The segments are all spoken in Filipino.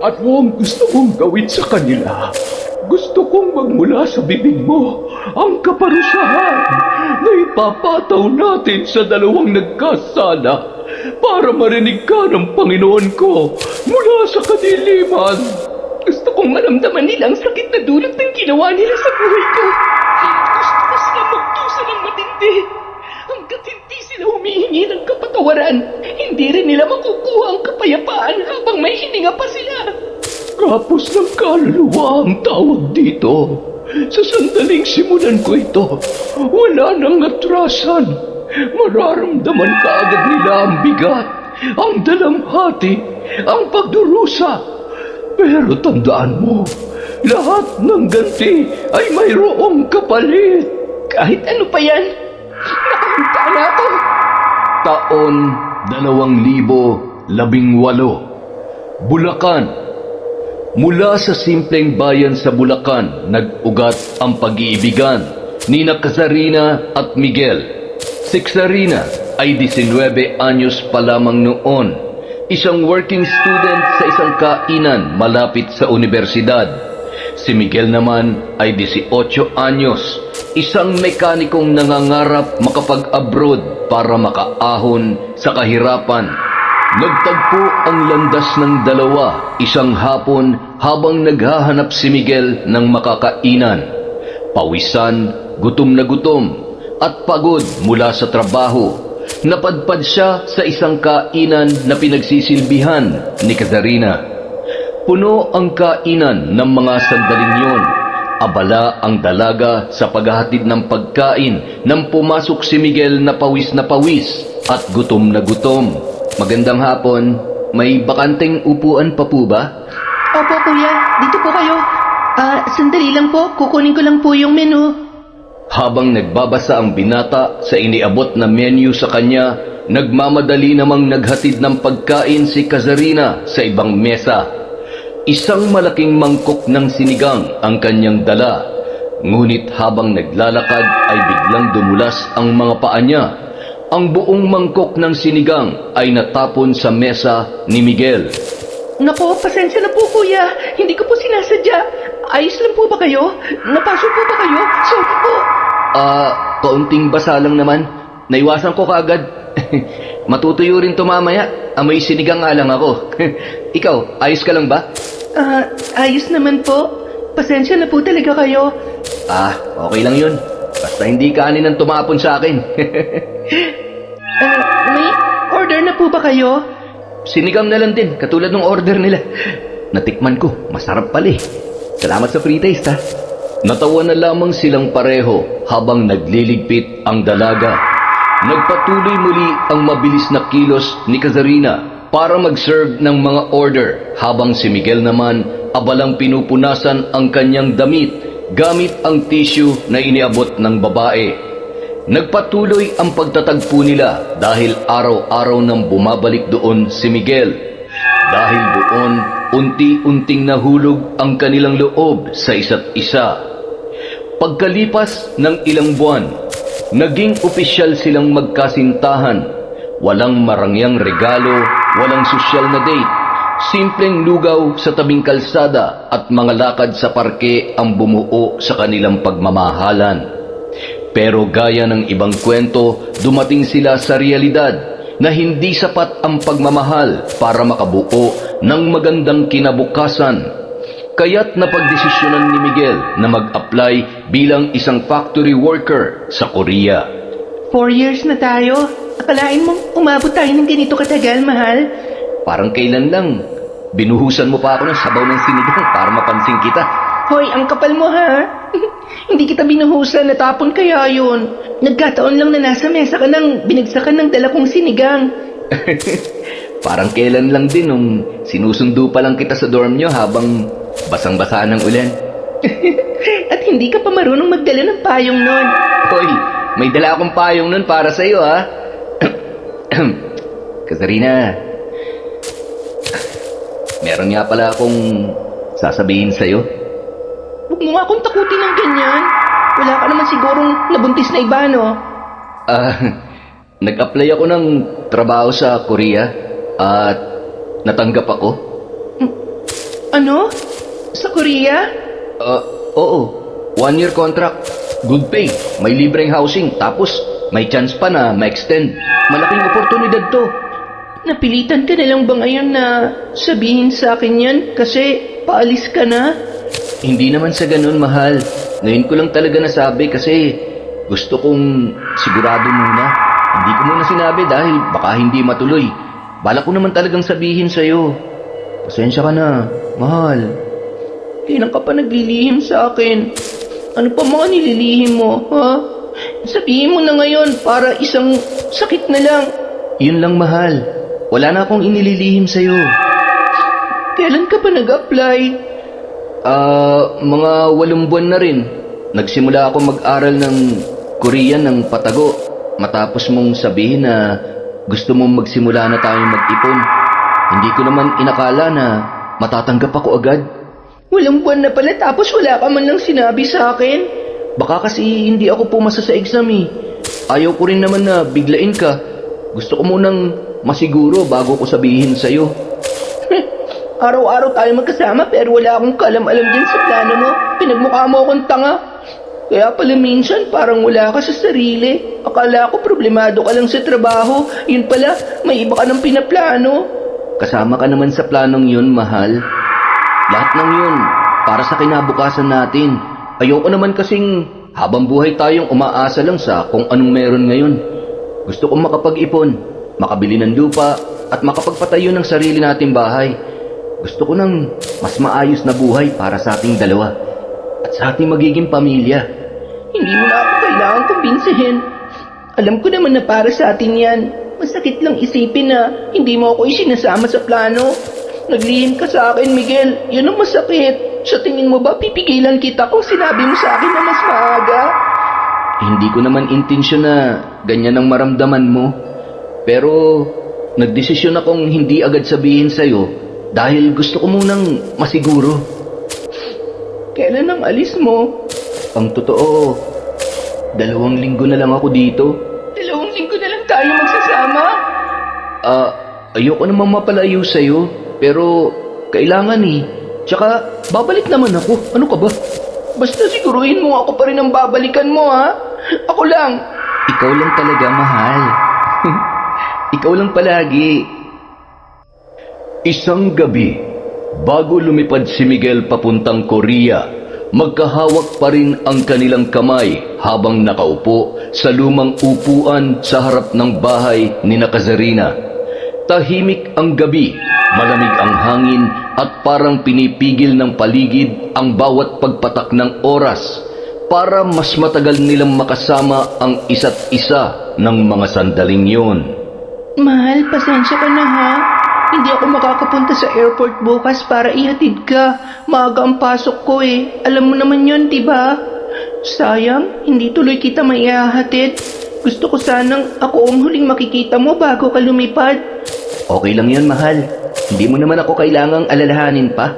At kung gusto kong gawin sa kanila, gusto kong magmula sa bibig mo ang kaparusahan na ipapataw natin sa dalawang nagkasala para marinig ka ng Panginoon ko mula sa kadiliman. Gusto kong maramdaman nila ang sakit na dulot ng ginawa nila sa buhay ko. Gusto ko sila magdusa ng matindi. Hanggat hindi sila humihingi ng kapatawaran, hindi rin nila makukuha ang kapayapaan habang may hininga pa sila. Kapos ng kaluluwa ang tawag dito. Sa sandaling simulan ko ito, wala nang atrasan. Mararamdaman ka agad nila ang bigat, ang dalamhati, ang pagdurusa. Pero tandaan mo, lahat ng ganti ay mayroong kapalit. Kahit ano pa yan, nakahanda na ako. Taon 2018, Bulacan. Mula sa simpleng bayan sa Bulacan, nag-ugat ang pag-iibigan ni Kazarina at Miguel. Si Kazarina ay 19 anyos pa lamang noon, isang working student sa isang kainan malapit sa universidad. Si Miguel naman ay 18 anyos, isang mekanikong nangangarap makapag-abroad para makaahon sa kahirapan. Nagtagpo ang landas ng dalawa isang hapon habang naghahanap si Miguel ng makakainan. Pawisan, gutom na gutom, at pagod mula sa trabaho, napadpad siya sa isang kainan na pinagsisilbihan ni Kazarina. Puno ang kainan ng mga sandaling yon. Abala ang dalaga sa paghahatid ng pagkain nang pumasok si Miguel na pawis at gutom na gutom. Magandang hapon. May bakanteng upuan pa po ba? Opo, kuya. Dito po kayo. Sandali lang po. Kukunin ko lang po yung menu. Habang nagbabasa ang binata sa iniabot na menu sa kanya, nagmamadali namang naghatid ng pagkain si Kazarina sa ibang mesa. Isang malaking mangkok ng sinigang ang kanyang dala. Ngunit habang naglalakad ay biglang dumulas ang mga paa niya. Ang buong mangkok ng sinigang ay natapon sa mesa ni Miguel. Nako, pasensya na po, kuya. Hindi ko po sinasadya. Ayos lang po ba kayo? Napasok po ba kayo? Sorry po. Kaunting basa lang naman. Naiwasan ko kaagad. Matutuyo rin to mamaya. Amoy sinigang nga lang ako. Ikaw, ayos ka lang ba? Ayos naman po. Pasensya na po talaga kayo. Okay lang yun. Basta hindi kanin ang tumapon sa akin. May order na po ba kayo? Sinigang na lang din, katulad ng order nila. Natikman ko, masarap pala eh. Salamat sa free taste ha. Natawa na lamang silang pareho habang nagliligpit ang dalaga. Nagpatuloy muli ang mabilis na kilos ni Kazarina para mag-serve ng mga order habang si Miguel naman abalang pinupunasan ang kanyang damit gamit ang tissue na iniabot ng babae. Nagpatuloy ang pagtatagpo nila dahil araw-araw nang bumabalik doon si Miguel. Dahil doon, unti-unting nahulog ang kanilang loob sa isa't isa. Pagkalipas ng ilang buwan, naging opisyal silang magkasintahan. Walang marangyang regalo, walang sosyal na date. Simpleng lugaw sa tabing kalsada at mga lakad sa parke ang bumuo sa kanilang pagmamahalan. Pero gaya ng ibang kwento, dumating sila sa realidad na hindi sapat ang pagmamahal para makabuo ng magandang kinabukasan. Kaya't napagdesisyonan ni Miguel na mag-apply bilang isang factory worker sa Korea. 4 years na tayo. Akalain mong umabot tayo ng ganito katagal, mahal? Parang kailan lang, binuhusan mo pa ako ng sabaw ng sinigang para mapansin kita. Hoy, ang kapal mo ha? Hindi kita binuhusan, natapon kaya yun. Nagkataon lang na nasa mesa ka nang binagsakan ng dala kong sinigang. Parang kailan lang din nung sinusundo pa lang kita sa dorm nyo habang basang-basa ng ulan. At hindi ka pa marunong magdala ng payong nun. Hoy, may dala akong payong nun para sa'yo ha. Kazarina, meron nga pala akong sasabihin sa'yo. Huwag mo nga akong takutin ng ganyan. Wala ka naman sigurong nabuntis na iba, no? Nag-apply ako ng trabaho sa Korea at natanggap ako. Ano? Sa Korea? Oo. 1-year contract. Good pay. May libreng housing. Tapos, may chance pa na ma-extend. Malaking oportunidad to. Napilitan ka na lang ba ngayon na sabihin sa akin yan kasi paalis ka na? Hindi naman sa ganun, mahal. Ngayon ko lang talaga nasabi kasi gusto kong sigurado muna. Hindi ko muna sinabi dahil baka hindi matuloy. Balak ko naman talagang sabihin sa'yo. Pasensya ka na, mahal. Kailan ka pa naglilihim sa akin? Ano pa mga nililihim mo, ha? Sabihin mo na ngayon para isang sakit na lang. Yun lang, mahal. Wala na akong inililihim sa'yo. Kailan ka pa nag-apply? Mga 8 buwan na rin. Nagsimula ako mag-aral ng Korean ng patago. Matapos mong sabihin na gusto mong magsimula na tayong mag-ipon. Hindi ko naman inakala na matatanggap ako agad. 8 buwan na pala tapos wala ka man lang sinabi sa akin. Baka kasi hindi ako pumasa sa exam eh. Ayaw ko rin naman na biglain ka. Gusto ko munang masiguro bago ko sabihin sa'yo. Araw-araw tayo magkasama pero wala akong kalam-alam din sa plano mo. Pinagmukha mo akong tanga. Kaya pala minsan parang wala ka sa sarili. Akala ko problemado ka lang sa trabaho. Yun pala, may iba ka ng pinaplano. Kasama ka naman sa planong yun, mahal. Lahat ng yun, para sa kinabukasan natin. Ayoko naman kasing habang buhay tayong umaasa lang sa kung anong meron ngayon. Gusto kong makapag-ipon, makabili ng lupa, at makapagpatayo ng sarili nating bahay. Gusto ko ng mas maayos na buhay para sa ating dalawa at sa ating magiging pamilya. Hindi mo na ako kailangan kumbinsihin. Alam ko naman na para sa atin yan. Masakit lang isipin na hindi mo ako isinasama sa plano. Naglihim ka sa akin, Miguel. Yun ang masakit. Sa tingin mo ba pipigilan kita kung sinabi mo sa akin na mas maaga? Hindi ko naman intensyon na ganyan ang maramdaman mo. Pero nagdesisyon akong hindi agad sabihin sa'yo dahil gusto ko munang masiguro. Kailan ang alis mo? Ang totoo, 2 linggo na lang ako dito. 2 linggo na lang tayo magsasama? Ayoko namang mapalayo sa'yo, pero kailangan eh. Tsaka, babalik naman ako. Ano ka ba? Basta siguruhin mo ako pa rin ang babalikan mo, ha? Ako lang. Ikaw lang talaga, mahal. Ikaw lang palagi. Isang gabi, bago lumipad si Miguel papuntang Korea, magkahawak pa rin ang kanilang kamay habang nakaupo sa lumang upuan sa harap ng bahay ni Kazarina. Tahimik ang gabi, malamig ang hangin at parang pinipigil ng paligid ang bawat pagpatak ng oras para mas matagal nilang makasama ang isa't isa ng mga sandaling yun. Mahal, pasensya ka na, ha? Hindi ako makakapunta sa airport bukas para ihatid ka. Maaga ang pasok ko eh. Alam mo naman yun, diba? Sayang, hindi tuloy kita maihahatid. Gusto ko sanang ako ang huling makikita mo bago ka lumipad. Okay lang yan, mahal. Hindi mo naman ako kailangang alalahanin pa.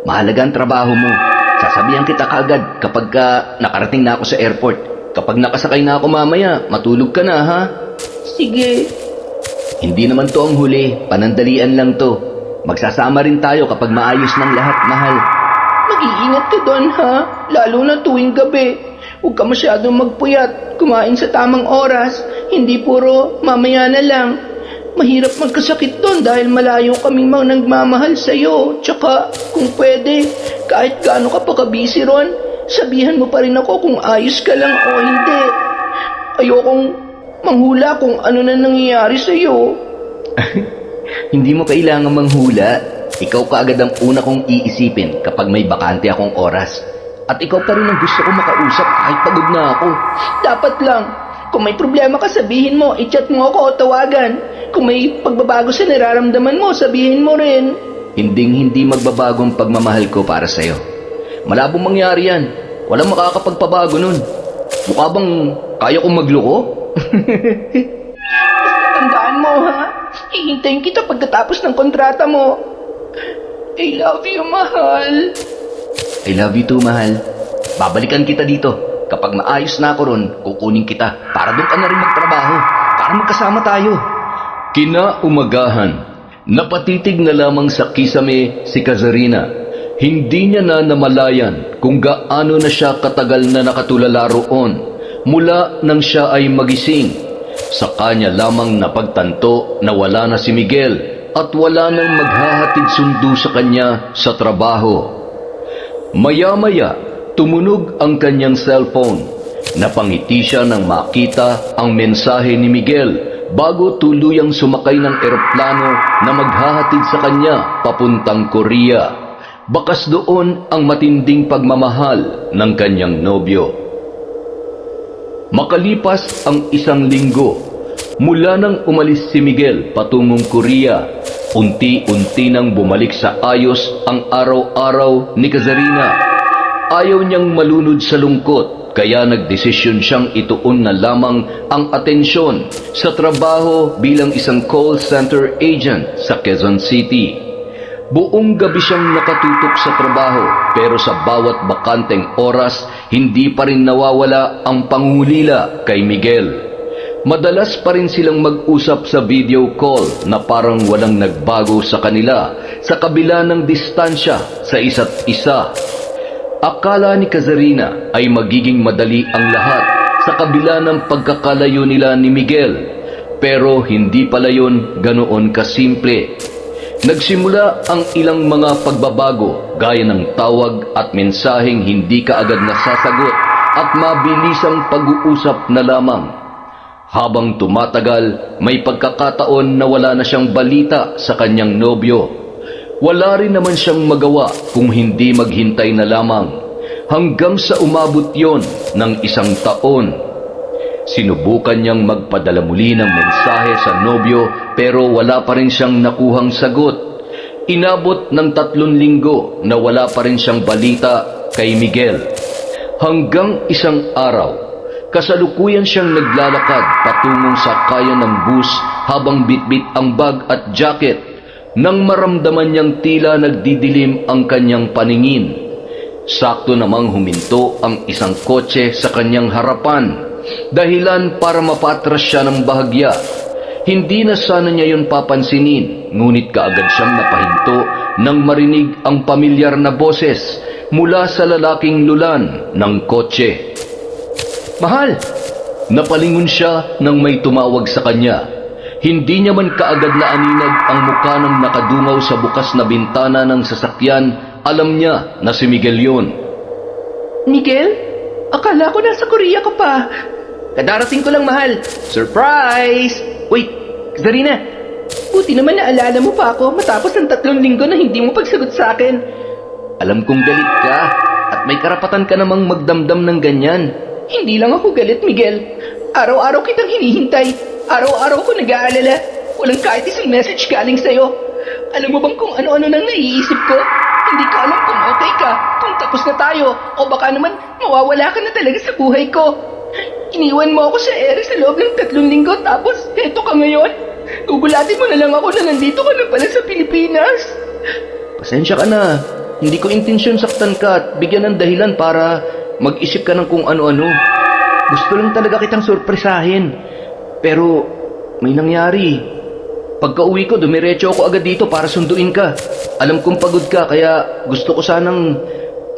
Mahalaga ang trabaho mo. Sasabihan kita kaagad kapag nakarating na ako sa airport. Kapag nakasakay na ako mamaya, matulog ka na, ha? Sige. Hindi naman to ang huli, panandalian lang to. Magsasama rin tayo kapag maayos ng lahat, mahal. Mag-iingat ka doon, ha? Lalo na tuwing gabi. Huwag ka masyadong magpuyat. Kumain sa tamang oras. Hindi puro mamaya na lang. Mahirap magkasakit doon dahil malayo kaming mga nagmamahal sa'yo. Tsaka, kung pwede, kahit gaano ka pa kabisi ron, sabihan mo pa rin ako kung ayos ka lang o hindi. Ayokong manghula kung ano na nangyayari sa'yo. Hindi mo kailangan manghula. Ikaw kaagad ang una kong iisipin kapag may bakante akong oras. At ikaw pa rin ang gusto ko makausap kahit pagod na ako. Dapat lang. Kung may problema ka, sabihin mo, i-chat mo ako o tawagan. Kung may pagbabago sa nararamdaman mo, sabihin mo rin. Hindi magbabago ang pagmamahal ko para sa'yo. Malabong mangyari yan. Walang makakapagpabago nun. Mukha bang kaya kong magloko? Basta tandaan mo, ha? Hihintayin kita pagkatapos ng kontrata mo. I love you, mahal. I love you too, mahal. Babalikan kita dito. Kapag maayos na ako ron, kukunin kita para doon ka na rin magtrabaho. Para magkasama tayo. Kinaumagahan, napatitig na lamang sa kisame si Kazarina. Hindi niya na namalayan kung gaano na siya katagal na nakatulala roon mula nang siya ay magising. Sa kanya lamang napagtanto na wala na si Miguel at wala nang maghahatid sundo sa kanya sa trabaho. Maya-maya, tumunog ang kanyang cellphone. Napangiti siya nang makita ang mensahe ni Miguel bago tuluyang sumakay ng eroplano na maghahatid sa kanya papuntang Korea. Bakas doon ang matinding pagmamahal ng kanyang nobyo. Makalipas ang 1 linggo, mula nang umalis si Miguel patungong Korea, unti-unti nang bumalik sa ayos ang araw-araw ni Kazarina. Ayaw niyang malunod sa lungkot, kaya nagdesisyon siyang ituon na lamang ang atensyon sa trabaho bilang isang call center agent sa Quezon City. Buong gabi siyang nakatutok sa trabaho, pero sa bawat bakanteng oras, hindi pa rin nawawala ang pangungulila kay Miguel. Madalas pa rin silang mag-usap sa video call na parang walang nagbago sa kanila sa kabila ng distansya sa isa't isa. Akala ni Kazarina ay magiging madali ang lahat sa kabila ng pagkakalayo nila ni Miguel, pero hindi pala yun ganoon kasimple. Nagsimula ang ilang mga pagbabago gaya ng tawag at mensaheng hindi kaagad nasasagot at mabilisang pag-uusap na lamang. Habang tumatagal, may pagkakataon na wala na siyang balita sa kanyang nobyo. Wala rin naman siyang magawa kung hindi maghintay na lamang, hanggang sa umabot yon ng 1 taon. Sinubukan niyang magpadala muli ng mensahe sa nobyo pero wala pa rin siyang nakuhang sagot. Inabot ng 3 linggo na wala pa rin siyang balita kay Miguel. Hanggang isang araw, kasalukuyan siyang naglalakad patungong sakayan ng bus habang bitbit ang bag at jacket nang maramdaman niyang tila nagdidilim ang kanyang paningin. Sakto namang huminto ang isang kotse sa kanyang harapan, dahilan para mapatras siya ng bahagya. Hindi na sana niya yun papansinin, ngunit kaagad siyang napahinto nang marinig ang pamilyar na boses mula sa lalaking lulan ng kotse. "Mahal!" Napalingon siya nang may tumawag sa kanya. Hindi niya man kaagad na aninag ang mukha ng nakadungaw sa bukas na bintana ng sasakyan. Alam niya na si Miguel yun. Miguel? Akala ko nasa Korea ka pa. Kadarating ko lang, mahal. Surprise! Wait, Kazarina. Buti naman naalala mo pa ako matapos ng 3 linggo na hindi mo pagsagot sa akin. Alam kong galit ka at may karapatan ka namang magdamdam ng ganyan. Hindi lang ako galit, Miguel. Araw-araw kitang hinihintay. Araw-araw ko nag-aalala. Walang kahit isang message galing sa'yo. Alam mo bang kung ano-ano nang naiisip ko? Hindi ko alam kung okay ka, kung tapos na tayo, o baka naman mawawala ka na talaga sa buhay ko. Iniwan mo ako sa ere sa loob ng 3 linggo tapos heto ka ngayon. Gugulatin mo na lang ako na nandito ka na pala sa Pilipinas. Pasensya ka na. Hindi ko intensyon saktan ka at bigyan ng dahilan para mag-isip ka ng kung ano-ano. Gusto lang talaga kitang sorpresahin. Pero may nangyari. Pagka-uwi ko, dumiretso ako agad dito para sunduin ka. Alam kong pagod ka, kaya gusto ko sanang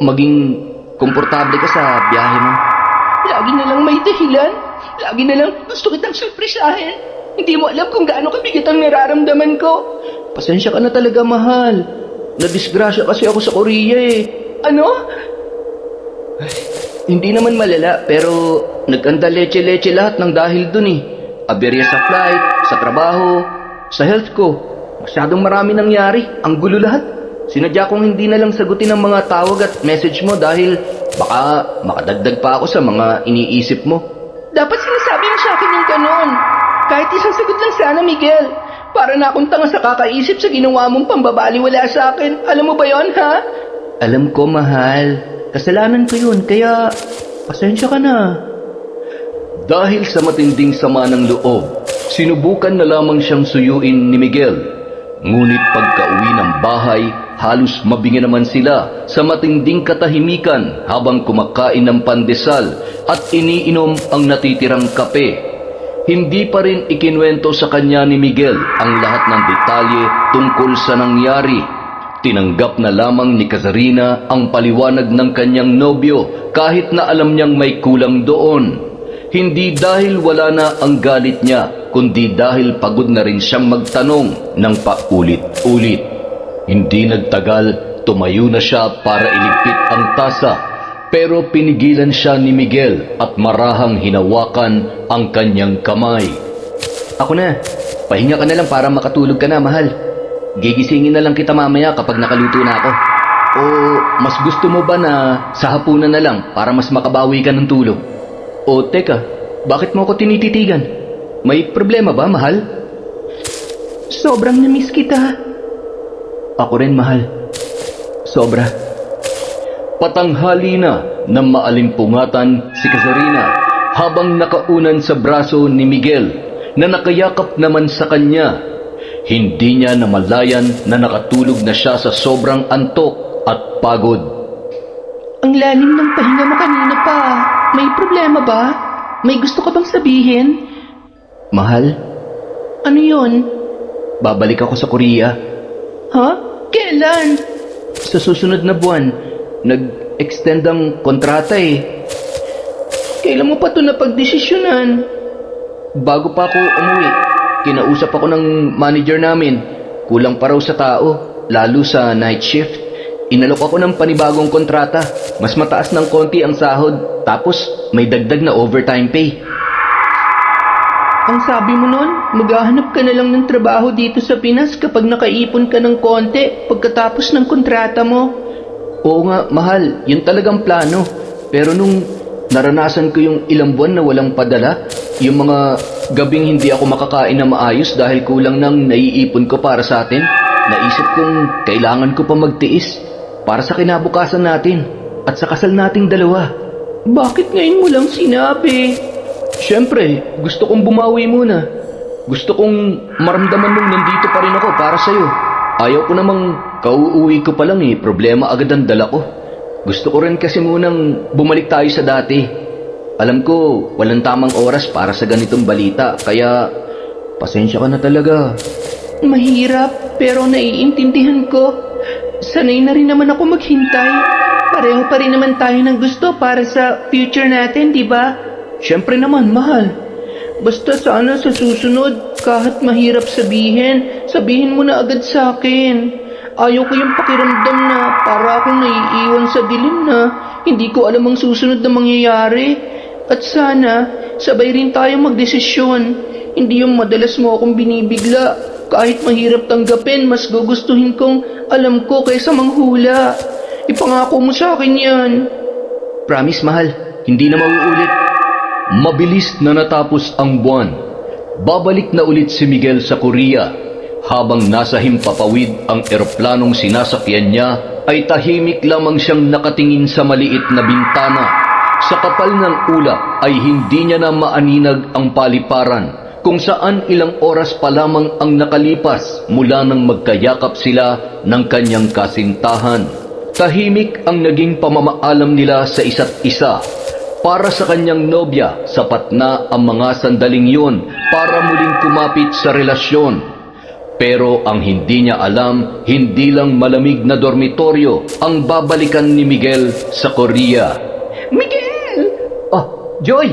maging komportable ka sa biyahe mo. Lagi na lang may dahilan. Lagi na lang gusto kitang sorpresahin. Hindi mo alam kung gaano kabigat ang nararamdaman ko. Pasensya ka na talaga, mahal. Nadisgrasya kasi ako sa Korea eh. Ano? Hindi naman malala, pero nagkanda leche-leche lahat ng dahil dun eh. Aberya sa flight, sa trabaho, sa health ko. Masyadong marami nangyari. Ang gulo lahat. Sinadya kong hindi na lang sagutin ang mga tawag at message mo dahil baka makadagdag pa ako sa mga iniisip mo. Dapat sinasabi mo sa akin yung ganon. Kahit isang sagot lang sana, Miguel. Para na akong tanga sa kakaisip sa ginawa mong pambabaliwala sa akin. Alam mo ba yon, ha? Alam ko, mahal. Kasalanan ko yun, kaya pasensya ka na. Dahil sa matinding sama ng loob, sinubukan na lamang siyang suyuin ni Miguel. Ngunit pagka-uwi ng bahay, halos mabingi naman sila sa matinding katahimikan habang kumakain ng pandesal at iniinom ang natitirang kape. Hindi pa rin ikinwento sa kanya ni Miguel ang lahat ng detalye tungkol sa nangyari. Tinanggap na lamang ni Kazarina ang paliwanag ng kanyang nobyo kahit na alam niyang may kulang doon. Hindi dahil wala na ang galit niya, kundi dahil pagod na rin siyang magtanong ng paulit-ulit. Hindi nagtagal, tumayo na siya para iligpit ang tasa, pero pinigilan siya ni Miguel at marahang hinawakan ang kanyang kamay. Ako na, pahinga ka na lang para makatulog ka na, mahal. Gigisingin na lang kita mamaya kapag nakaluto na ako. O mas gusto mo ba na sa hapunan na lang para mas makabawi ka ng tulog? O teka, bakit mo ako tinititigan? May problema ba, mahal? Sobrang namiss kita. Ako rin, mahal. Sobra. Patanghali na ng maalimpungatan si Kazarina habang nakaunan sa braso ni Miguel na nakayakap naman sa kanya. Hindi niya namalayan na nakatulog na siya sa sobrang antok at pagod. Ang lalim ng pahinga mo kanina pa. May problema ba? May gusto ka bang sabihin? Mahal, Ano yon? babalik ako sa Korea. Ha? Kailan? Sa susunod na buwan, nag-extend ang kontrata eh. Kailan mo pa ito napagdesisyonan? Bago pa ako umuwi, kinausap ako ng manager namin. Kulang pa raw sa tao, lalo sa night shift. Inalok ako ng panibagong kontrata. Mas mataas ng konti ang sahod, tapos may dagdag na overtime pay. Ang sabi mo nun, maghahanap ka na lang ng trabaho dito sa Pinas kapag nakaipon ka ng konti pagkatapos ng kontrata mo. Oo nga, mahal, yun talagang plano. Pero nung naranasan ko yung ilang buwan na walang padala, yung mga gabing hindi ako makakain na maayos dahil kulang ng naiipon ko para sa atin, naisip kong kailangan ko pa magtiis para sa kinabukasan natin at sa kasal nating dalawa. Bakit ngayon mo lang sinabi? Siyempre, gusto kong bumawi muna. Gusto kong maramdaman mong nandito pa rin ako para sa'yo. Ayaw ko namang kauuwi ko pa lang eh, problema agad ang dala ko. Gusto ko rin kasi munang bumalik tayo sa dati. Alam ko, walang tamang oras para sa ganitong balita, kaya pasensya ka na talaga. Mahirap, pero naiintindihan ko. Sanay na rin naman ako maghintay. Pareho pa rin naman tayo ng gusto para sa future natin, di ba? Siyempre naman, mahal. Basta sana sa susunod, kahit mahirap sabihin, sabihin mo na agad sa akin. Ayaw ko yung pakiramdam na para akong naiiwan sa dilim na hindi ko alam ang susunod na mangyayari. At sana, sabay rin tayo magdesisyon. Hindi yung madalas mo akong binibigla. Kahit mahirap tanggapin, mas gugustuhin kong alam ko kaysa manghula. Ipangako mo sa akin yan. Promise, mahal. Hindi na mauulit. Mabilis na natapos ang buwan. Babalik na ulit si Miguel sa Korea. Habang nasa himpapawid ang eroplanong sinasakyan niya, ay tahimik lamang siyang nakatingin sa maliit na bintana. Sa kapal ng ulap ay hindi niya na maaninag ang paliparan, kung saan ilang oras pa lamang ang nakalipas mula nang magkayakap sila ng kanyang kasintahan. Tahimik ang naging pamamaalam nila sa isa't isa. Para sa kanyang nobya, sapat na ang mga sandaling yun para muling kumapit sa relasyon. Pero ang hindi niya alam, hindi lang malamig na dormitoryo ang babalikan ni Miguel sa Korea. Miguel! Oh, Joy!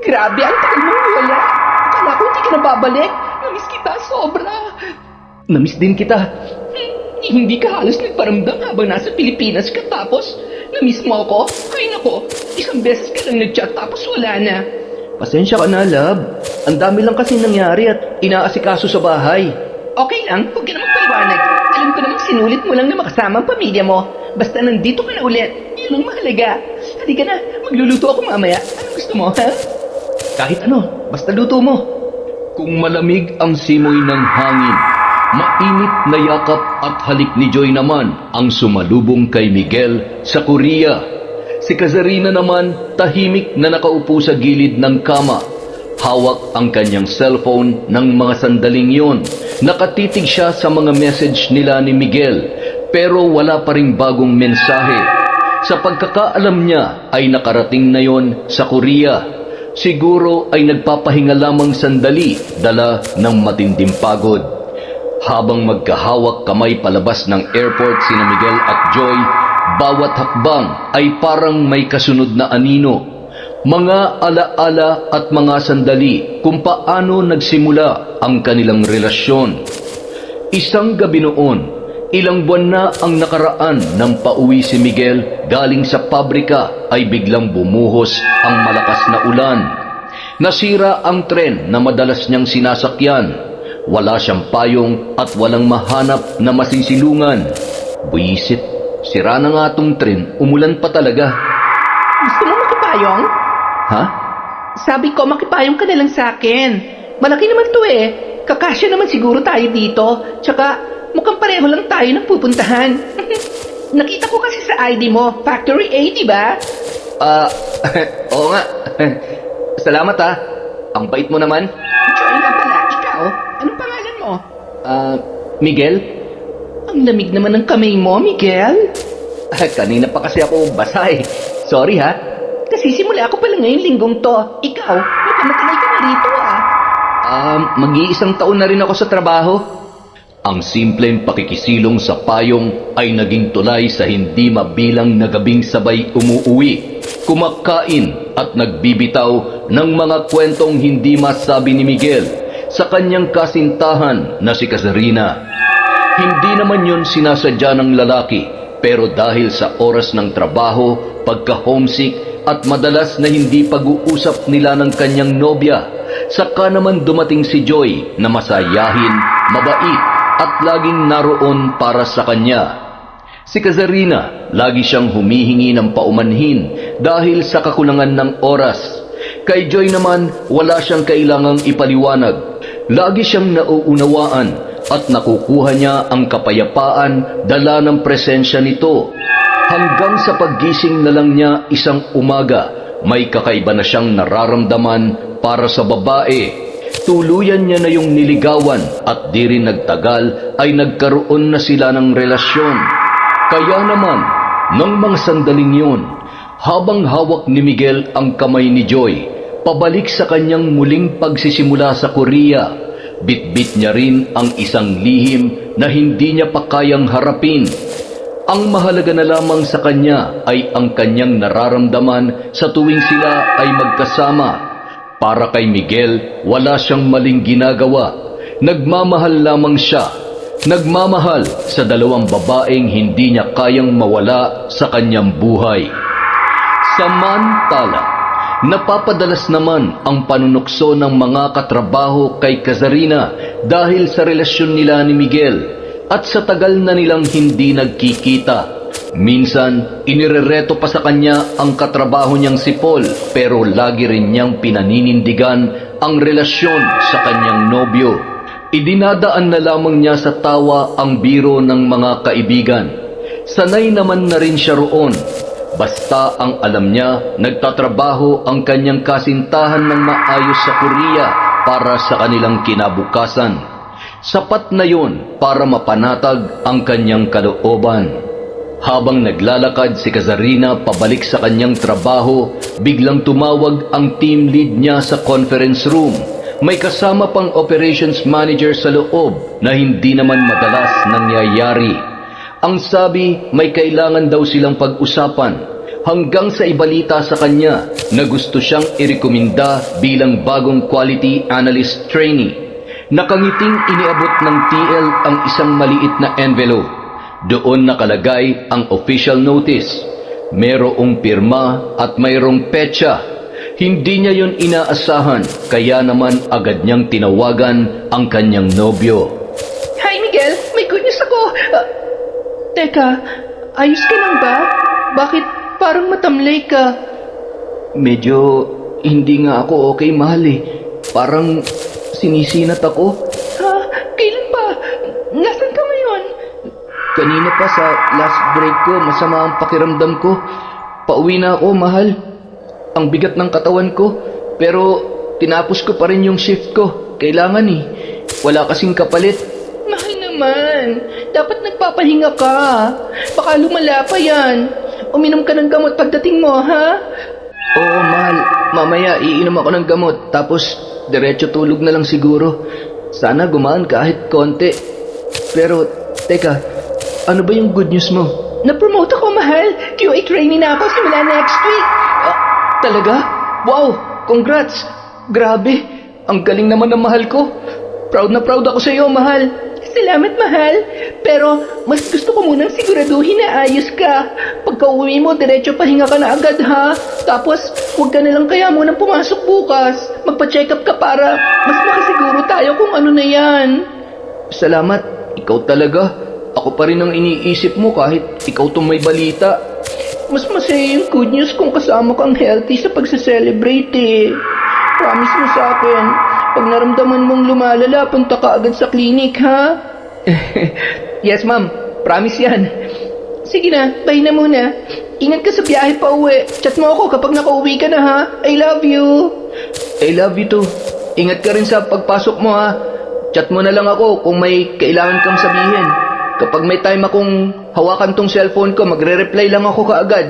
Grabe, ang tagal mong wala. Akala ko hindi ka na babalik. Namiss kita sobra. Namiss din kita. Hindi ka halos nagparamdam habang nasa Pilipinas ka tapos namiss mo ako? Ay nako, isang beses ka lang nag-chat tapos wala na. Pasensya ka na, love. Ang dami lang kasi nangyari at inaasikaso sa bahay. Okay lang, huwag ka na magpaliwanag. Alam ko namang sinulit mo lang na makasama ang pamilya mo. Basta nandito ka na ulit. Yun ang mahalaga. Halika na, magluluto ako mamaya. Anong gusto mo, ha? Kahit ano, basta luto mo. Kung malamig ang simoy ng hangin, mainit na yakap at halik ni Joy naman ang sumalubong kay Miguel sa Korea. Si Kazarina naman tahimik na nakaupo sa gilid ng kama. Hawak ang kanyang cellphone ng mga sandaling yon. Nakatitig siya sa mga message nila ni Miguel, pero wala pa ring bagong mensahe. Sa pagkakaalam niya ay nakarating na yon sa Korea. Siguro ay nagpapahinga lamang sandali, dala ng matinding pagod. Habang magkahawak kamay palabas ng airport sina Miguel at Joy, bawat hakbang ay parang may kasunod na anino. Mga alaala at mga sandali kung paano nagsimula ang kanilang relasyon. Isang gabi noon, ilang buwan na ang nakaraan nang pauwi si Miguel galing sa pabrika ay biglang bumuhos ang malakas na ulan. Nasira ang tren na madalas niyang sinasakyan. Wala siyang payong at walang mahanap na masisilungan. Buisit, sira na nga tong tren, umulan pa talaga. Gusto mo makipayong? Ha? Sabi ko, makipayong ka na lang sa akin. Malaki naman to eh. Kakasya naman siguro tayo dito. Tsaka, mukhang pareho lang tayo ng pupuntahan. Nakita ko kasi sa ID mo, Factory A, di ba? Oo nga. Salamat ha. Ang bait mo naman. Joy nga pala, ikaw, anong pangalan mo? Miguel? Ang lamig naman ng kamay mo, Miguel. Kanina pa kasi ako basa eh. Sorry ha. Kasi simula ako pala ngayong linggong to. Ikaw, mukhang matagal ka na rito ah. Mag-iisang taon na rin ako sa trabaho. Ang simpleng pakikisilong sa payong ay naging tulay sa hindi mabilang na gabing sabay umuuwi, kumakain at nagbibitaw ng mga kwentong hindi masabi ni Miguel sa kanyang kasintahan na si Kazarina. Hindi naman yun sinasadya ng lalaki, pero dahil sa oras ng trabaho, pagka-homesick at madalas na hindi pag-uusap nila ng kanyang nobya, saka naman dumating si Joy na masayahin, mabait at laging naroon para sa kanya. Si Kazarina, lagi siyang humihingi ng paumanhin dahil sa kakulangan ng oras. Kay Joy naman, wala siyang kailangang ipaliwanag. Lagi siyang nauunawaan at nakukuha niya ang kapayapaan dala ng presensya nito. Hanggang sa paggising na lang niya isang umaga, may kakaiba na siyang nararamdaman para sa babae. Tuluyan niya na yung niligawan at di rin nagtagal ay nagkaroon na sila ng relasyon. Kaya naman, nang mga sandaling yun, habang hawak ni Miguel ang kamay ni Joy, pabalik sa kanyang muling pagsisimula sa Korea, bitbit niya rin ang isang lihim na hindi niya pa kayang harapin. Ang mahalaga na lamang sa kanya ay ang kanyang nararamdaman sa tuwing sila ay magkasama. Para kay Miguel, wala siyang maling ginagawa. Nagmamahal lamang siya. Nagmamahal sa dalawang babaeng hindi niya kayang mawala sa kanyang buhay. Samantala, napapadalas naman ang panunukso ng mga katrabaho kay Kazarina dahil sa relasyon nila ni Miguel at sa tagal na nilang hindi nagkikita. Minsan, inirereto pa sa kanya ang katrabaho niyang si Paul, pero lagi rin niyang pinaninindigan ang relasyon sa kanyang nobyo. Idinadaan na lamang niya sa tawa ang biro ng mga kaibigan. Sanay naman na rin siya roon. Basta ang alam niya, nagtatrabaho ang kanyang kasintahan ng maayos sa Korea para sa kanilang kinabukasan. Sapat na yon para mapanatag ang kanyang kalooban. Habang naglalakad si Kazarina pabalik sa kanyang trabaho, biglang tumawag ang team lead niya sa conference room. May kasama pang operations manager sa loob na hindi naman madalas nangyayari. Ang sabi, may kailangan daw silang pag-usapan, hanggang sa ibalita sa kanya na gusto siyang irekomenda bilang bagong quality analyst trainee. Nakangiting iniabot ng TL ang isang maliit na envelope. Doon nakalagay ang official notice. Merong pirma at mayroong petsa. Hindi niya yon inaasahan, kaya naman agad niyang tinawagan ang kanyang nobyo. Hi Miguel, may good news ako. Teka, ayos ka lang ba? Bakit parang matamlay ka? Medyo hindi nga ako okay, mahal eh. Parang sinisinat ako. Ha? Kailan pa? Nasaan ka ngayon? Kanina pa sa last break ko, masama ang pakiramdam ko. Pauwi na ako, mahal. Ang bigat ng katawan ko, pero tinapos ko pa rin yung shift ko. Kailangan eh. Wala kasing kapalit. Mahal naman. Dapat nagpapahinga ka. Baka lumala pa yan. Uminom ka ng gamot pagdating mo, ha? Oo, mahal. Mamaya iinom ako ng gamot, tapos diretso tulog na lang siguro. Sana gumaan kahit konti. Pero, teka, ano ba yung good news mo? Na-promote ako, mahal. QA trainee na ako simula next week. Talaga? Wow! Congrats! Grabe! Ang galing naman ng mahal ko. Proud na proud ako sa iyo, mahal. Salamat, mahal. Pero, mas gusto ko munang siguraduhin na ayos ka. Pagka uwi mo, diretso pahinga ka na agad, ha? Tapos, huwag ka nalang kaya munang pumasok bukas. Magpa-check up ka para mas makasiguro tayo kung ano na yan. Salamat. Ikaw talaga. Ako pa rin ang iniisip mo kahit ikaw tong may balita. Mas masaya yung good news kung kasama kang healthy sa pagsa-celebrate, eh. Promise mo sa akin, pag naramdaman mong lumalala, punta ka agad sa clinic, ha? Yes, ma'am. Promise yan. Sige na, bye na muna. Ingat ka sa biyahe pa uwi. Chat mo ako kapag nakauwi ka na, ha? I love you. I love you too. Ingat ka rin sa pagpasok mo, ha? Chat mo na lang ako kung may kailangan kang sabihin. Kapag may time akong hawakan tong cellphone ko, magre-reply lang ako kaagad.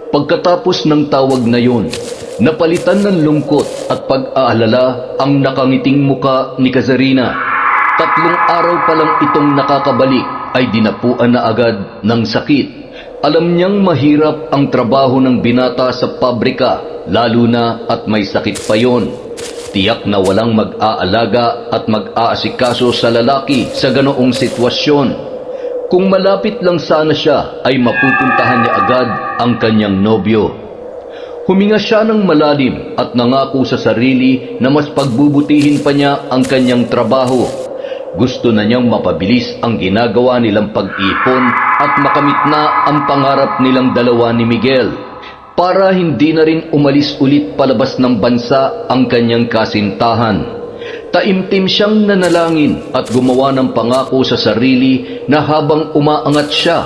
Pagkatapos ng tawag na yun, napalitan ng lungkot at pag-aalala ang nakangiting muka ni Kazarina. 3 araw pa lang itong nakakabalik ay dinapuan na agad ng sakit. Alam niyang mahirap ang trabaho ng binata sa pabrika, lalo na at may sakit pa yon. Tiyak na walang mag-aalaga at mag-aasikaso sa lalaki sa ganoong sitwasyon. Kung malapit lang sana siya ay mapupuntahan niya agad ang kanyang nobyo. Huminga siya ng malalim at nangako sa sarili na mas pagbubutihin pa niya ang kanyang trabaho. Gusto na niyang mapabilis ang ginagawa nilang pag-ipon at makamit na ang pangarap nilang dalawa ni Miguel para hindi na rin umalis ulit palabas ng bansa ang kanyang kasintahan. Taimtim siyang nanalangin at gumawa ng pangako sa sarili na habang umaangat siya,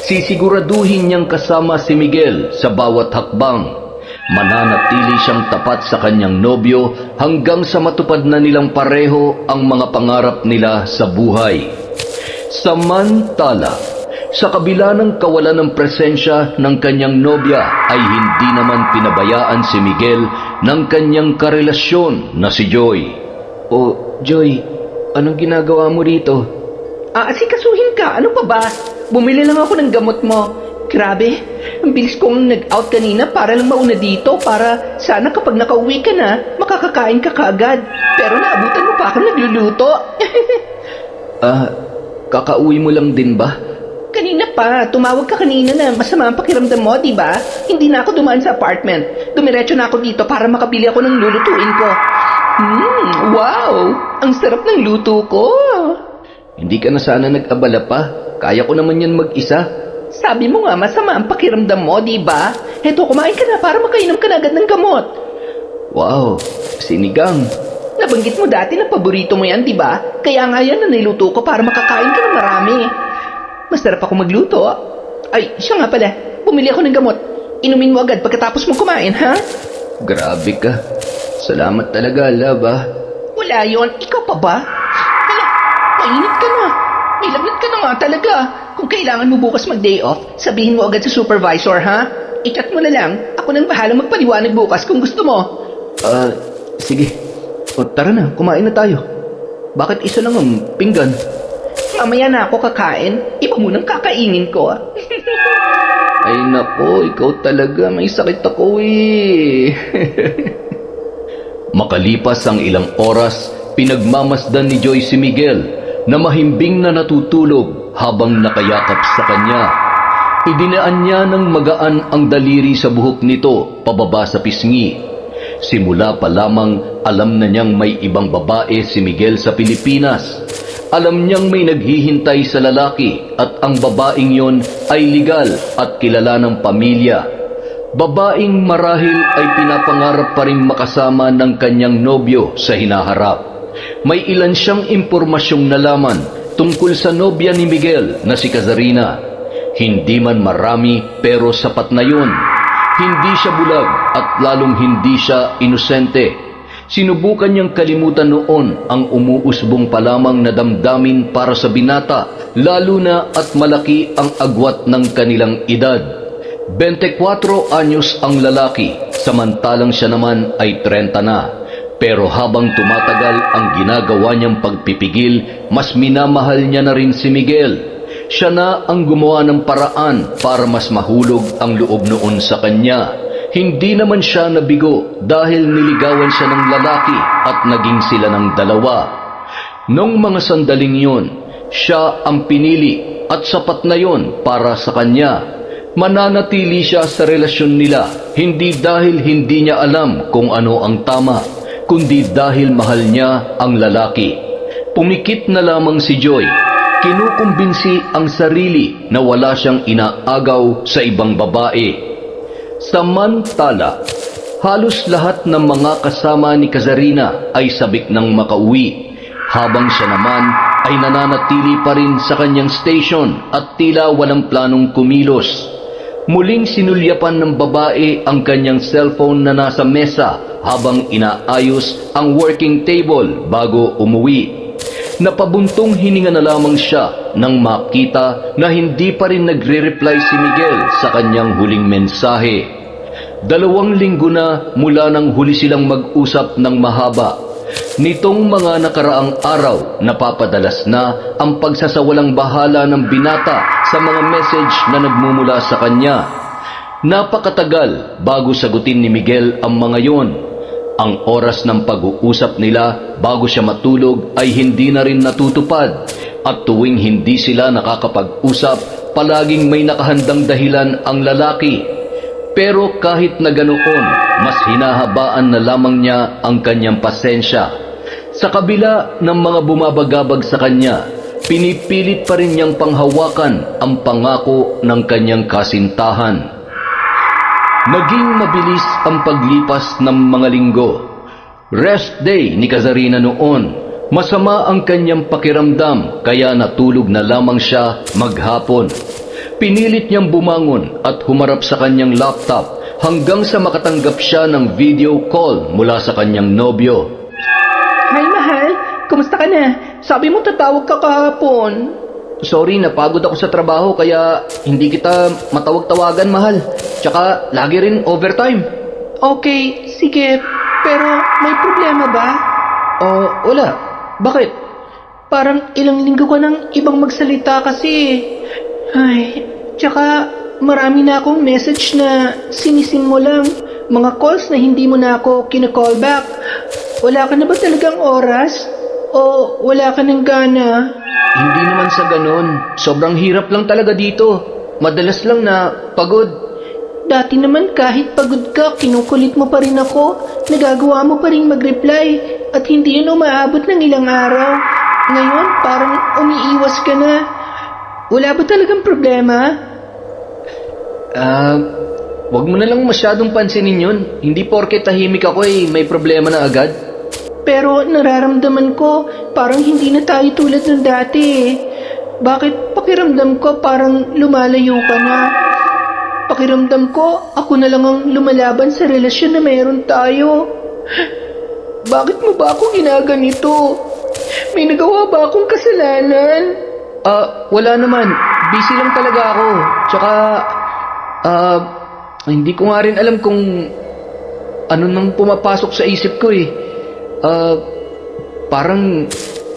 sisiguraduhin niyang kasama si Miguel sa bawat hakbang. Mananatili siyang tapat sa kanyang nobyo hanggang sa matupad na nilang pareho ang mga pangarap nila sa buhay. Samantala, sa kabila ng kawalan ng presensya ng kanyang nobya ay hindi naman pinabayaan si Miguel ng kanyang karelasyon na si Joy. Oh, Joy, anong ginagawa mo rito? Asikasuhin ka, ano pa ba? Bumili lang ako ng gamot mo. Grabe, ang bilis kong nag-out kanina para lang mauna dito para sana kapag nakauwi ka na, makakakain ka kaagad. Pero naabutan mo pa ako nagluluto. Kakauwi mo lang din ba? Kanina pa, tumawag ka kanina na masama ang pakiramdam mo, di ba? Hindi na ako dumaan sa apartment. Dumiretso na ako dito para makabili ako ng lulutuin ko. Wow! Ang sarap ng luto ko. Hindi ka na sana nag-abala pa. Kaya ko naman yan mag-isa. Sabi mo nga, masama ang pakiramdam mo, di ba? Heto, kumain ka na para makainom ka na agad ng gamot. Wow, sinigang. Nabanggit mo dati na paborito mo yan, di ba? Kaya nga yan na niluto ko para makakain ka ng marami. Masarap ako magluto. Ay, siya nga pala. Bumili ako ng gamot. Inumin mo agad pagkatapos mo kumain, ha? Grabe ka. Salamat talaga, love, ah. Wala yon. Ikaw pa ba? Hala, mainit ka na. May lagnat ka na nga talaga. Kung kailangan mo bukas mag-day off, sabihin mo agad sa supervisor, ha? I-chat mo na lang. Ako nang bahalang magpaliwanag bukas kung gusto mo. Sige. O, tara na, kumain na tayo. Bakit isa lang ang pinggan? Mamaya na ako kakain. Iba munang kakainin ko. Ay nako, ikaw talaga. May sakit ako eh. Makalipas ang ilang oras, pinagmamasdan ni Joy si Miguel na mahimbing na natutulog habang nakayakap sa kanya. Idinaan niya ng magaan ang daliri sa buhok nito pababa sa pisngi. Simula pa lamang alam na niyang may ibang babae si Miguel sa Pilipinas. Alam niyang may naghihintay sa lalaki at ang babaeng yon ay legal at kilala ng pamilya. Babaeng marahil ay pinapangarap pa rin makasama ng kanyang nobyo sa hinaharap. May ilan siyang impormasyong nalaman tungkol sa nobya ni Miguel na si Kazarina. Hindi man marami pero sapat na yun. Hindi siya bulag at lalong hindi siya inosente. Sinubukan niyang kalimutan noon ang umuusbong pa lamang na damdamin para sa binata, lalo na at malaki ang agwat ng kanilang edad. 24 anyos ang lalaki, samantalang siya naman ay 30 na. Pero habang tumatagal ang ginagawa niyang pagpipigil, mas minamahal niya na rin si Miguel. Siya na ang gumawa ng paraan para mas mahulog ang loob noon sa kanya. Hindi naman siya nabigo dahil niligawan siya ng lalaki at naging sila ng dalawa. Nung mga sandaling yun, siya ang pinili at sapat na yon para sa kanya. Mananatili siya sa relasyon nila, hindi dahil hindi niya alam kung ano ang tama, kundi dahil mahal niya ang lalaki. Pumikit na lamang si Joy. Kinukumbinsi ang sarili na wala siyang inaagaw sa ibang babae. Samantala, halos lahat ng mga kasama ni Kazarina ay sabik ng makauwi, habang siya naman ay nananatili pa rin sa kanyang station at tila walang planong kumilos. Muling sinulyapan ng babae ang kanyang cellphone na nasa mesa habang inaayos ang working table bago umuwi. Napabuntong hininga na lamang siya nang makita na hindi pa rin nagre-reply si Miguel sa kanyang huling mensahe. 2 linggo na mula nang huli silang mag-usap ng mahaba. Nitong mga nakaraang araw, napapadalas na ang pagsasawalang bahala ng binata sa mga message na nagmumula sa kanya. Napakatagal bago sagutin ni Miguel ang mga yon. Ang oras ng pag-uusap nila bago siya matulog ay hindi na rin natutupad, at tuwing hindi sila nakakapag-usap, palaging may nakahandang dahilan ang lalaki. Pero kahit na ganoon, mas hinahabaan na lamang niya ang kanyang pasensya. Sa kabila ng mga bumabagabag sa kanya, pinipilit pa rin niyang panghawakan ang pangako ng kanyang kasintahan. Naging mabilis ang paglipas ng mga linggo. Rest day ni Kazarina noon. Masama ang kanyang pakiramdam kaya natulog na lamang siya maghapon. Pinilit niyang bumangon at humarap sa kanyang laptop hanggang sa makatanggap siya ng video call mula sa kanyang nobyo. Hi, mahal. Kumusta ka na? Sabi mo tatawag ka kahapon. Sorry, napagod ako sa trabaho kaya hindi kita matawag-tawagan, mahal. Tsaka lagi rin overtime. Okay, sige. Pero may problema ba? Wala. Bakit? Parang ilang linggo ka nang ibang magsalita kasi. Ay, tsaka marami na akong message na sinisin mo lang. Mga calls na hindi mo na ako kina-callback. Wala ka na ba talagang oras? O wala ka ng gana? Hindi naman sa ganon. Sobrang hirap lang talaga dito. Madalas lang na pagod. Dati naman kahit pagod ka, kinukulit mo pa rin ako. Nagagawa mo pa rin mag-reply at hindi yun umaabot ng ilang araw. Ngayon, parang umiiwas ka na. Wala ba talagang problema? Wag mo na lang masyadong pansinin yun. Hindi porke tahimik ako may problema na agad. Pero nararamdaman ko, parang hindi na tayo tulad ng dati eh. Bakit pakiramdam ko parang lumalayo ka na? Pakiramdam ko, ako na lang ang lumalaban sa relasyon na mayroon tayo. Bakit mo ba ako ginaganito? May nagawa ba akong kasalanan? Wala naman. Busy lang talaga ako. Tsaka, hindi ko nga rin alam kung ano nang pumapasok sa isip ko eh. Parang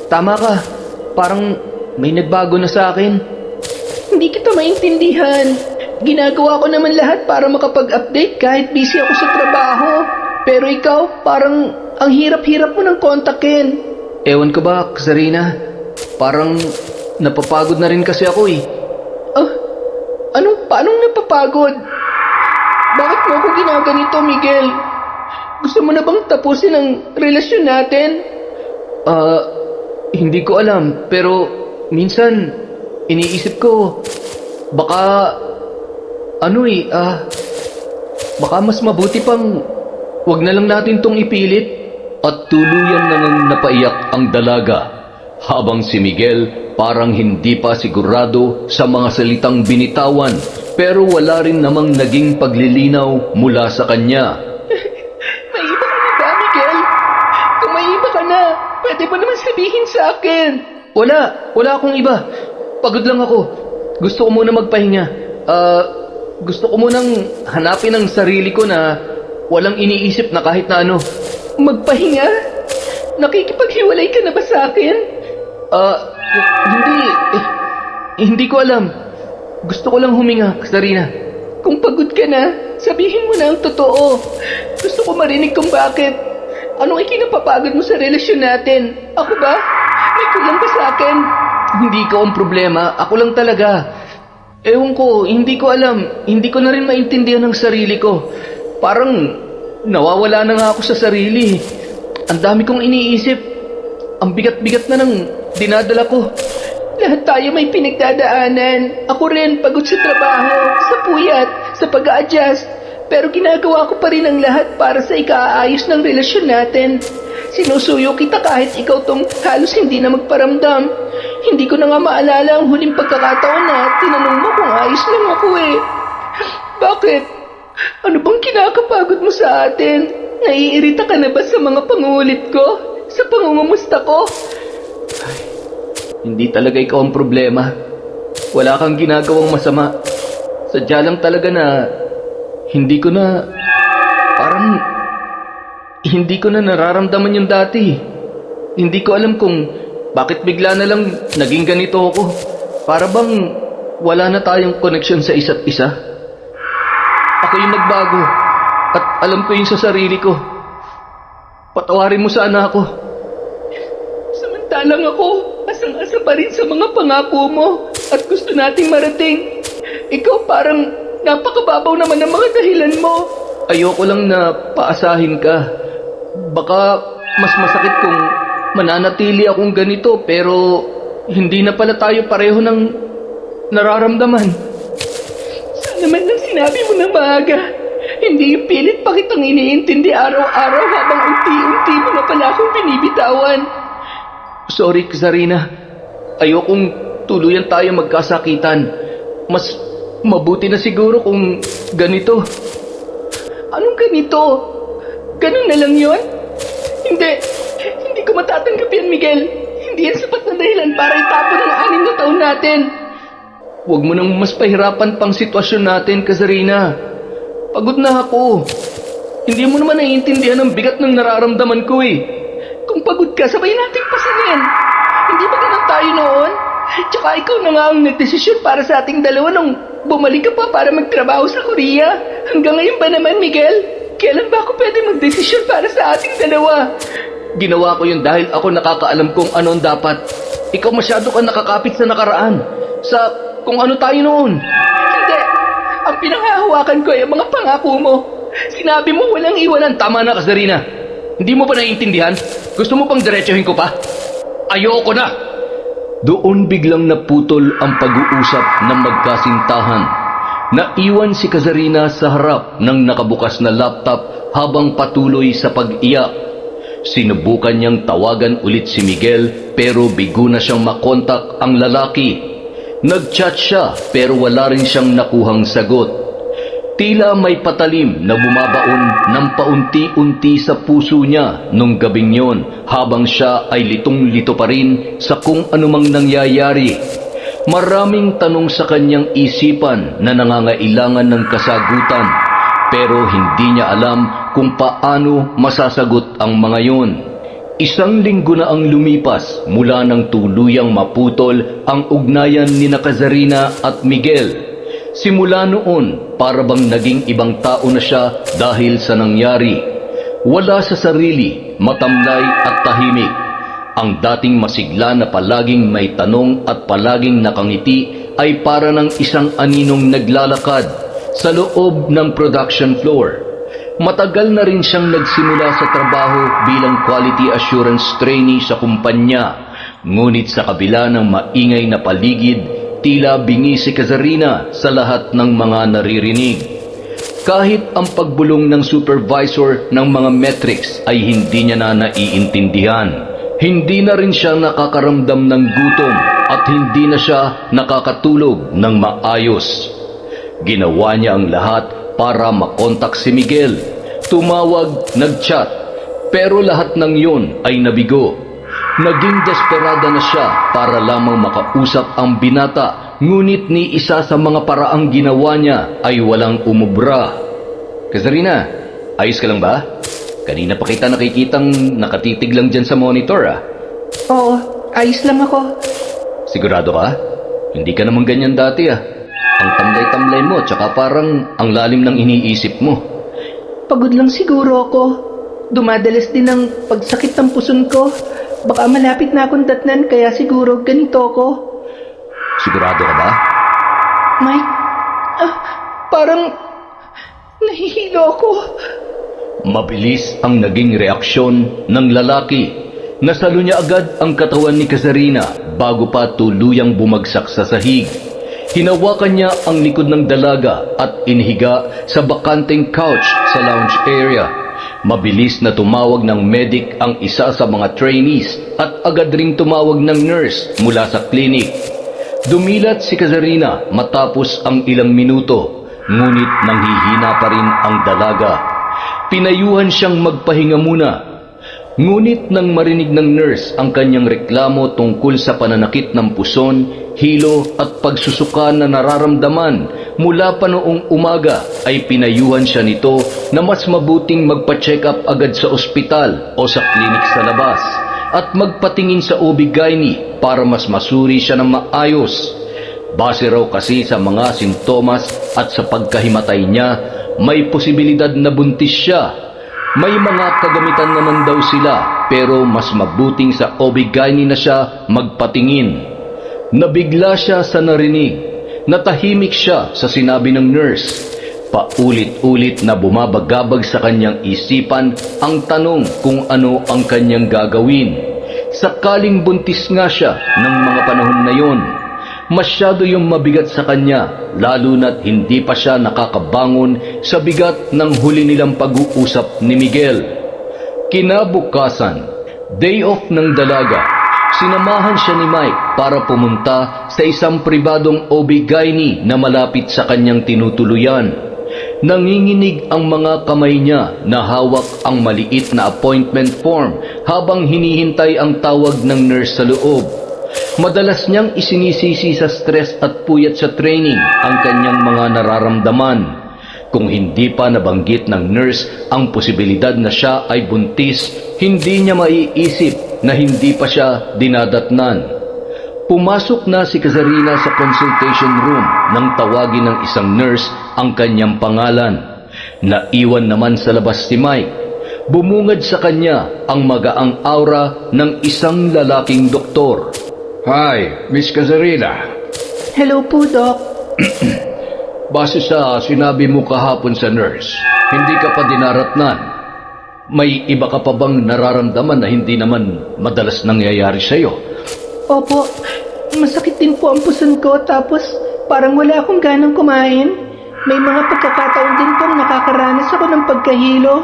tama ka. Parang may nagbago na sa akin. Hindi kita maintindihan. Ginagawa ko naman lahat para makapag-update kahit busy ako sa trabaho. Pero ikaw, parang ang hirap-hirap mo ng kontakin. Ewan ko ba, Kazarina? Parang napapagod na rin kasi ako eh. Paanong napapagod? Bakit mo ako ginaganito, Miguel? Gusto mo na bang tapusin ang relasyon natin? Hindi ko alam. Pero minsan, iniisip ko, baka baka mas mabuti pang wag na lang natin tong ipilit. At tuluyan nang napaiyak ang dalaga, habang si Miguel parang hindi pa sigurado sa mga salitang binitawan, pero wala rin namang naging paglilinaw mula sa kanya. May iba ka na ba, Miguel? Kung may iba ka na, pwede mo naman sabihin sa akin. Wala akong iba. Pagod lang ako. Gusto ko muna magpahinga. Gusto ko munang hanapin ang sarili ko na walang iniisip na kahit na ano. magpahinga? Nakikipaghiwalay ka na ba sa akin? Hindi. Hindi ko alam. Gusto ko lang huminga, Kasarina. Kung pagod ka na, sabihin mo na ang totoo. Gusto ko marinig kung bakit. Anong ikinapapagod mo sa relasyon natin? Ako ba? May kulang ba sa akin? Hindi ko ang problema. Ako lang talaga. Ewan ko, hindi ko alam. Hindi ko na rin maintindihan ang sarili ko. Parang nawawala na nga ako sa sarili. Ang dami kong iniisip. Ang bigat-bigat na ng dinadala ko. Lahat tayo may pinagdadaanan. Ako rin, pagod sa trabaho, sa puyat, sa pag-a-adjust. Pero ginagawa ko pa rin ang lahat para sa ikaayos ng relasyon natin. Sinusuyo kita kahit ikaw tong halos hindi na magparamdam. Hindi ko na nga maalala ang huling pagkakataon na tinanong mo kung ayos lang ako eh. Bakit? Ano bang kinakapagod mo sa atin? Naiirita ka na ba sa mga pangulit ko? Sa pangungumusta ko? Hindi talaga ikaw ang problema. Wala kang ginagawang masama. Sadya lang talaga na hindi ko na nararamdaman yung dati. Hindi ko alam kung bakit bigla na lang naging ganito ako. Para bang wala na tayong connection sa isa't isa. Ako yung nagbago at alam ko yun sa sarili ko. Patawarin mo sana ako. Samantalang ako, asang-asa pa rin sa mga pangako mo at gusto nating marating. Ikaw parang napakababaw naman ng mga dahilan mo. Ayoko lang na paasahin ka. Baka mas masakit kung mananatili akong ganito pero hindi na pala tayo pareho ng nararamdaman. Sana man lang sinabi mo na maaga. Hindi yung pilit pa kitang iniintindi araw-araw habang unti-unti mo na pala akong binibitawan. Sorry, Kasarina. Ayokong tuluyan tayo magkasakitan. Mas mabuti na siguro kung ganito. Anong ganito? Ganun na lang yun? Hindi ko matatanggap yan, Miguel. Hindi yan sapat na dahilan para itapon ang 6 na taon natin. Huwag mo nang mas pahirapan pang sitwasyon natin, Kasarina. Pagod na ako. Hindi mo naman naiintindihan ang bigat ng nararamdaman ko eh. Kung pagod ka, sabay nating pasanin. Hindi ba ganun tayo noon? Tsaka ikaw na nga ang nagdesisyon para sa ating dalawa nung bumalik ka pa para magtrabaho sa Korea. Hanggang ngayon ba naman, Miguel? Kailan ba ako pwede magdesisyon para sa ating dalawa? Ginawa ko yun dahil ako nakakaalam kung ano ang dapat. Ikaw masyado kang nakakapit sa nakaraan. Sa kung ano tayo noon. Hindi. Ang pinanghahawakan ko ay ang mga pangako mo. Sinabi mo walang iwanan. Tama na, Kasarina. Hindi mo pa naiintindihan? Gusto mo pang diretsuhin ko pa? Ayoko na! Doon biglang naputol ang pag-uusap ng magkasintahan. Naiwan si Kasarina sa harap ng nakabukas na laptop habang patuloy sa pag-iyak. Sinubukan niyang tawagan ulit si Miguel pero bigo na siyang makontak ang lalaki. Nag-chat siya pero wala rin siyang nakuhang sagot. Tila may patalim na bumabaon ng paunti-unti sa puso niya nung gabing yon habang siya ay litong-lito pa rin sa kung anumang nangyayari. Maraming tanong sa kanyang isipan na nangangailangan ng kasagutan pero hindi niya alam kung paano masasagot ang mga yon. 1 linggo na ang lumipas mula nang tuluyang maputol ang ugnayan ni Kasarina at Miguel. Simula noon, para bang naging ibang tao na siya dahil sa nangyari. Wala sa sarili, matamlay at tahimik. Ang dating masigla na palaging may tanong at palaging nakangiti ay para ng isang aninong naglalakad sa loob ng production floor. Matagal na rin siyang nagsimula sa trabaho bilang quality assurance trainee sa kumpanya. Ngunit sa kabila ng maingay na paligid, tila bingi si Kasarina sa lahat ng mga naririnig. Kahit ang pagbulong ng supervisor ng mga metrics ay hindi niya na naiintindihan. Hindi na rin siya nakakaramdam ng gutom at hindi na siya nakakatulog ng maayos. Ginawa niya ang lahat para makontak si Miguel. Tumawag, nag-chat, pero lahat ng yon ay nabigo. Naging desperada na siya para lamang makausap ang binata, ngunit ni isa sa mga paraang ginawa niya ay walang umubra. Kasarina, ayos ka lang ba? Kanina pa kita nakikitang nakatitig lang dyan sa monitor ah. Oo, ayos lang ako. Sigurado ka? Hindi ka naman ganyan dati ah. Ang tamlay-tamlay mo, tsaka parang ang lalim ng iniisip mo. Pagod lang siguro ako. Dumadalas din ang pagsakit ng puson ko. Baka malapit na akong datnan kaya siguro ganito ako. Sigurado ka ba? Mike, parang nahihilo ako. Mabilis ang naging reaksyon ng lalaki. Nasalo niya agad ang katawan ni Kazarina bago pa tuluyang bumagsak sa sahig. Hinawakan niya ang likod ng dalaga at inihiga sa bakanteng couch sa lounge area. Mabilis na tumawag ng medic ang isa sa mga trainees at agad ring tumawag ng nurse mula sa clinic. Dumilat si Kazarina matapos ang ilang minuto, ngunit nanghihina pa rin ang dalaga. Pinayuhan siyang magpahinga muna. Ngunit nang marinig ng nurse ang kanyang reklamo tungkol sa pananakit ng puson, hilo at pagsusuka na nararamdaman mula pa noong umaga, ay pinayuhan siya nito na mas mabuting magpa-check up agad sa ospital o sa klinik sa labas at magpatingin sa OB-GYN para mas masuri siya ng maayos. Base raw kasi sa mga sintomas at sa pagkahimatay niya, may posibilidad na buntis siya. May mga kagamitan naman daw sila, pero mas mabuting sa OB-GYN na siya magpatingin. Nabigla siya sa narinig. Natahimik siya sa sinabi ng nurse. Paulit-ulit na bumabagabag sa kanyang isipan ang tanong kung ano ang kanyang gagawin. Sakaling buntis nga siya ng mga panahon na yon. Masyado yung mabigat sa kanya, lalo na't hindi pa siya nakakabangon sa bigat ng huli nilang pag-uusap ni Miguel. Kinabukasan, day off ng dalaga, sinamahan siya ni Mike para pumunta sa isang pribadong OB-GYN na malapit sa kanyang tinutuluyan. Nanginginig ang mga kamay niya na hawak ang maliit na appointment form habang hinihintay ang tawag ng nurse sa loob. Madalas niyang isinisisi sa stress at puyat sa training ang kanyang mga nararamdaman. Kung hindi pa nabanggit ng nurse ang posibilidad na siya ay buntis, hindi niya maiisip na hindi pa siya dinadatnan. Pumasok na si Kazarina sa consultation room nang tawagin ng isang nurse ang kanyang pangalan. Naiwan naman sa labas si Mike. Bumungad sa kanya ang magaang aura ng isang lalaking doktor. Hi, Miss Kazarina. Hello po, Doc. Base sa sinabi mo kahapon sa nurse, hindi ka pa dinaratnan. May iba ka pa bang nararamdaman na hindi naman madalas nangyayari sa'yo? Opo, masakit din po ang puson ko tapos parang wala akong ganang kumain. May mga pagkakataon din pong nakakaranas ako ng pagkahilo.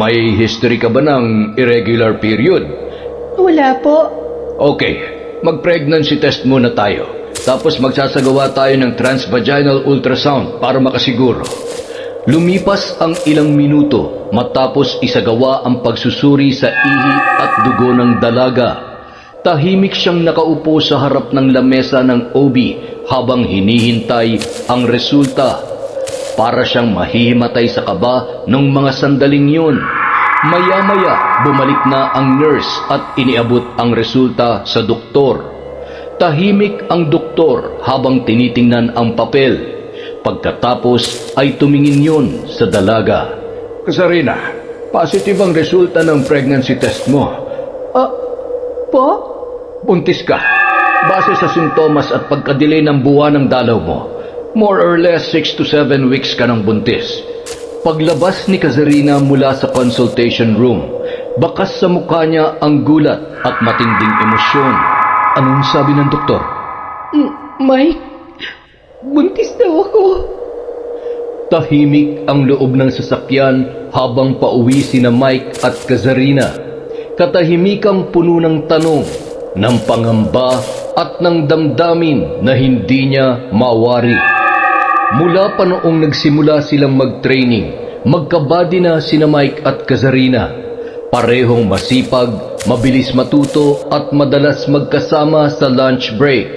May history ka ba ng irregular period? Wala po. Okay, mag-pregnancy test muna tayo. Tapos magsasagawa tayo ng transvaginal ultrasound para makasiguro. Lumipas ang ilang minuto matapos isagawa ang pagsusuri sa ihi at dugo ng dalaga. Tahimik siyang nakaupo sa harap ng lamesa ng OB habang hinihintay ang resulta. Para siyang mahihimatay sa kaba ng mga sandaling yun. Maya-maya bumalik na ang nurse at iniabot ang resulta sa doktor. Tahimik ang doktor habang tinitingnan ang papel. Pagkatapos ay tumingin yun sa dalaga. Kazarina, positive ang resulta ng pregnancy test mo. Po? Buntis ka. Base sa sintomas at pagkadelay ng buwan ng dalaw mo, more or less 6 to 7 weeks ka ng buntis. Paglabas ni Kazarina mula sa consultation room, bakas sa mukha niya ang gulat at matinding emosyon. Anong sabi ng doktor? Mike, buntis daw ako. Tahimik ang loob ng sasakyan habang pauwi sina Mike at Kazarina. Katahimikang puno ng tanong, ng pangamba at ng damdamin na hindi niya mawari. Mula pa noong nagsimula silang mag-training, magkabady na sina Mike at Kazarina. Parehong masipag, mabilis matuto at madalas magkasama sa lunch break.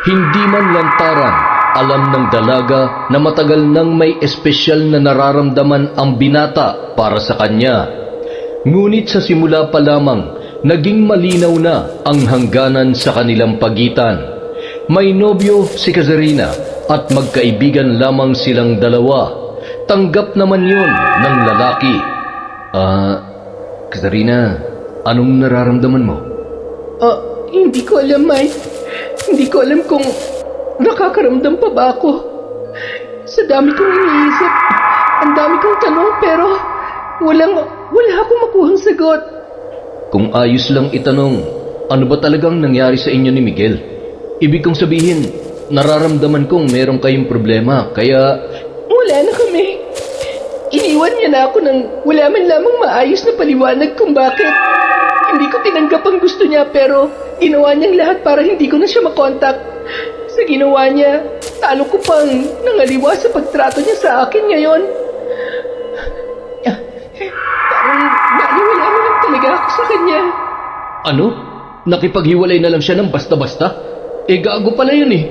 Hindi man lantaran, alam ng dalaga na matagal nang may espesyal na nararamdaman ang binata para sa kanya. Ngunit sa simula pa lamang, naging malinaw na ang hangganan sa kanilang pagitan. May nobyo si Kazarina at magkaibigan lamang silang dalawa. Tanggap naman yun ng lalaki. Kazarina, anong nararamdaman mo? Hindi ko alam, Mike. Hindi ko alam kung nakakaramdam pa ba ako. Sa dami kong iniisip, ang dami kong tanong pero wala akong makuhang sagot. Kung ayos lang itanong, ano ba talagang nangyari sa inyo ni Miguel? Ibig kong sabihin, nararamdaman kong meron kayong problema, kaya... Wala na kami. Iniwan niya na ako nang wala man lamang maayos na paliwanag kung bakit. Hindi ko tinanggap ang gusto niya pero ginawa niyang lahat para hindi ko na siya makontak. Sa ginawa niya, talo ko pang nangaliwa sa pagtrato niya sa akin ngayon. Parang naliwala na lang talaga ako sa kanya. Ano? Nakipaghiwalay na lang siya ng basta-basta? Gago pala yun eh.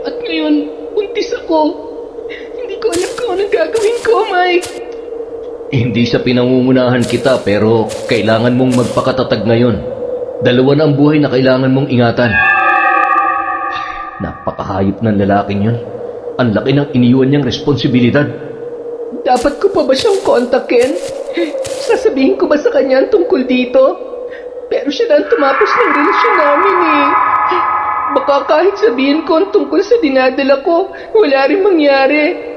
At ngayon, buntis ako. Hindi ko alam kung anong gagawin ko, Mike. Hindi sa pinangungunahan kita pero kailangan mong magpakatatag ngayon. Dalawa na ang buhay na kailangan mong ingatan. Napakahayop ng lalaking yun. Ang laki ng iniwan niyang responsibilidad. Dapat ko pa ba siyang kontakin? Sasabihin ko ba sa kanya ang tungkol dito? Pero siya na ang tumapos ng relasyon namin eh. Baka kahit sabihin ko ang tungkol sa dinadala ko, wala rin mangyari.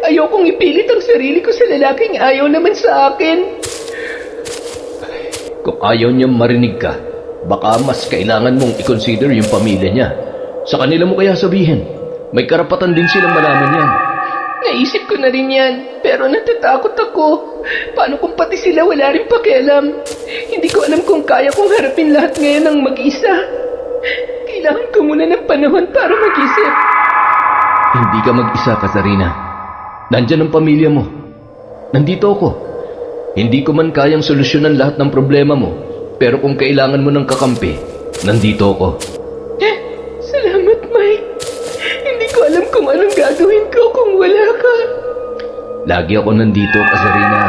Ayokong ipilit ang sarili ko sa lalaking ayaw naman sa akin. Kung ayaw niyang marinig ka, baka mas kailangan mong i-consider yung pamilya niya. Sa kanila mo kaya sabihin, may karapatan din silang malaman yan. Naisip ko na rin yan, pero natatakot ako. Paano kung pati sila wala rin pakialam? Hindi ko alam kung kaya kong harapin lahat ngayon ng mag-isa. Kailangan ko muna ng panahon para mag-isip. Hindi ka mag-isa, Kazarina. Nandyan ang pamilya mo. Nandito ako. Hindi ko man kayang solusyonan lahat ng problema mo, pero kung kailangan mo ng kakampi, nandito ako. Salamat, Mike. Hindi ko alam kung anong gagawin ko kung wala ka. Lagi ako nandito, Kazarina.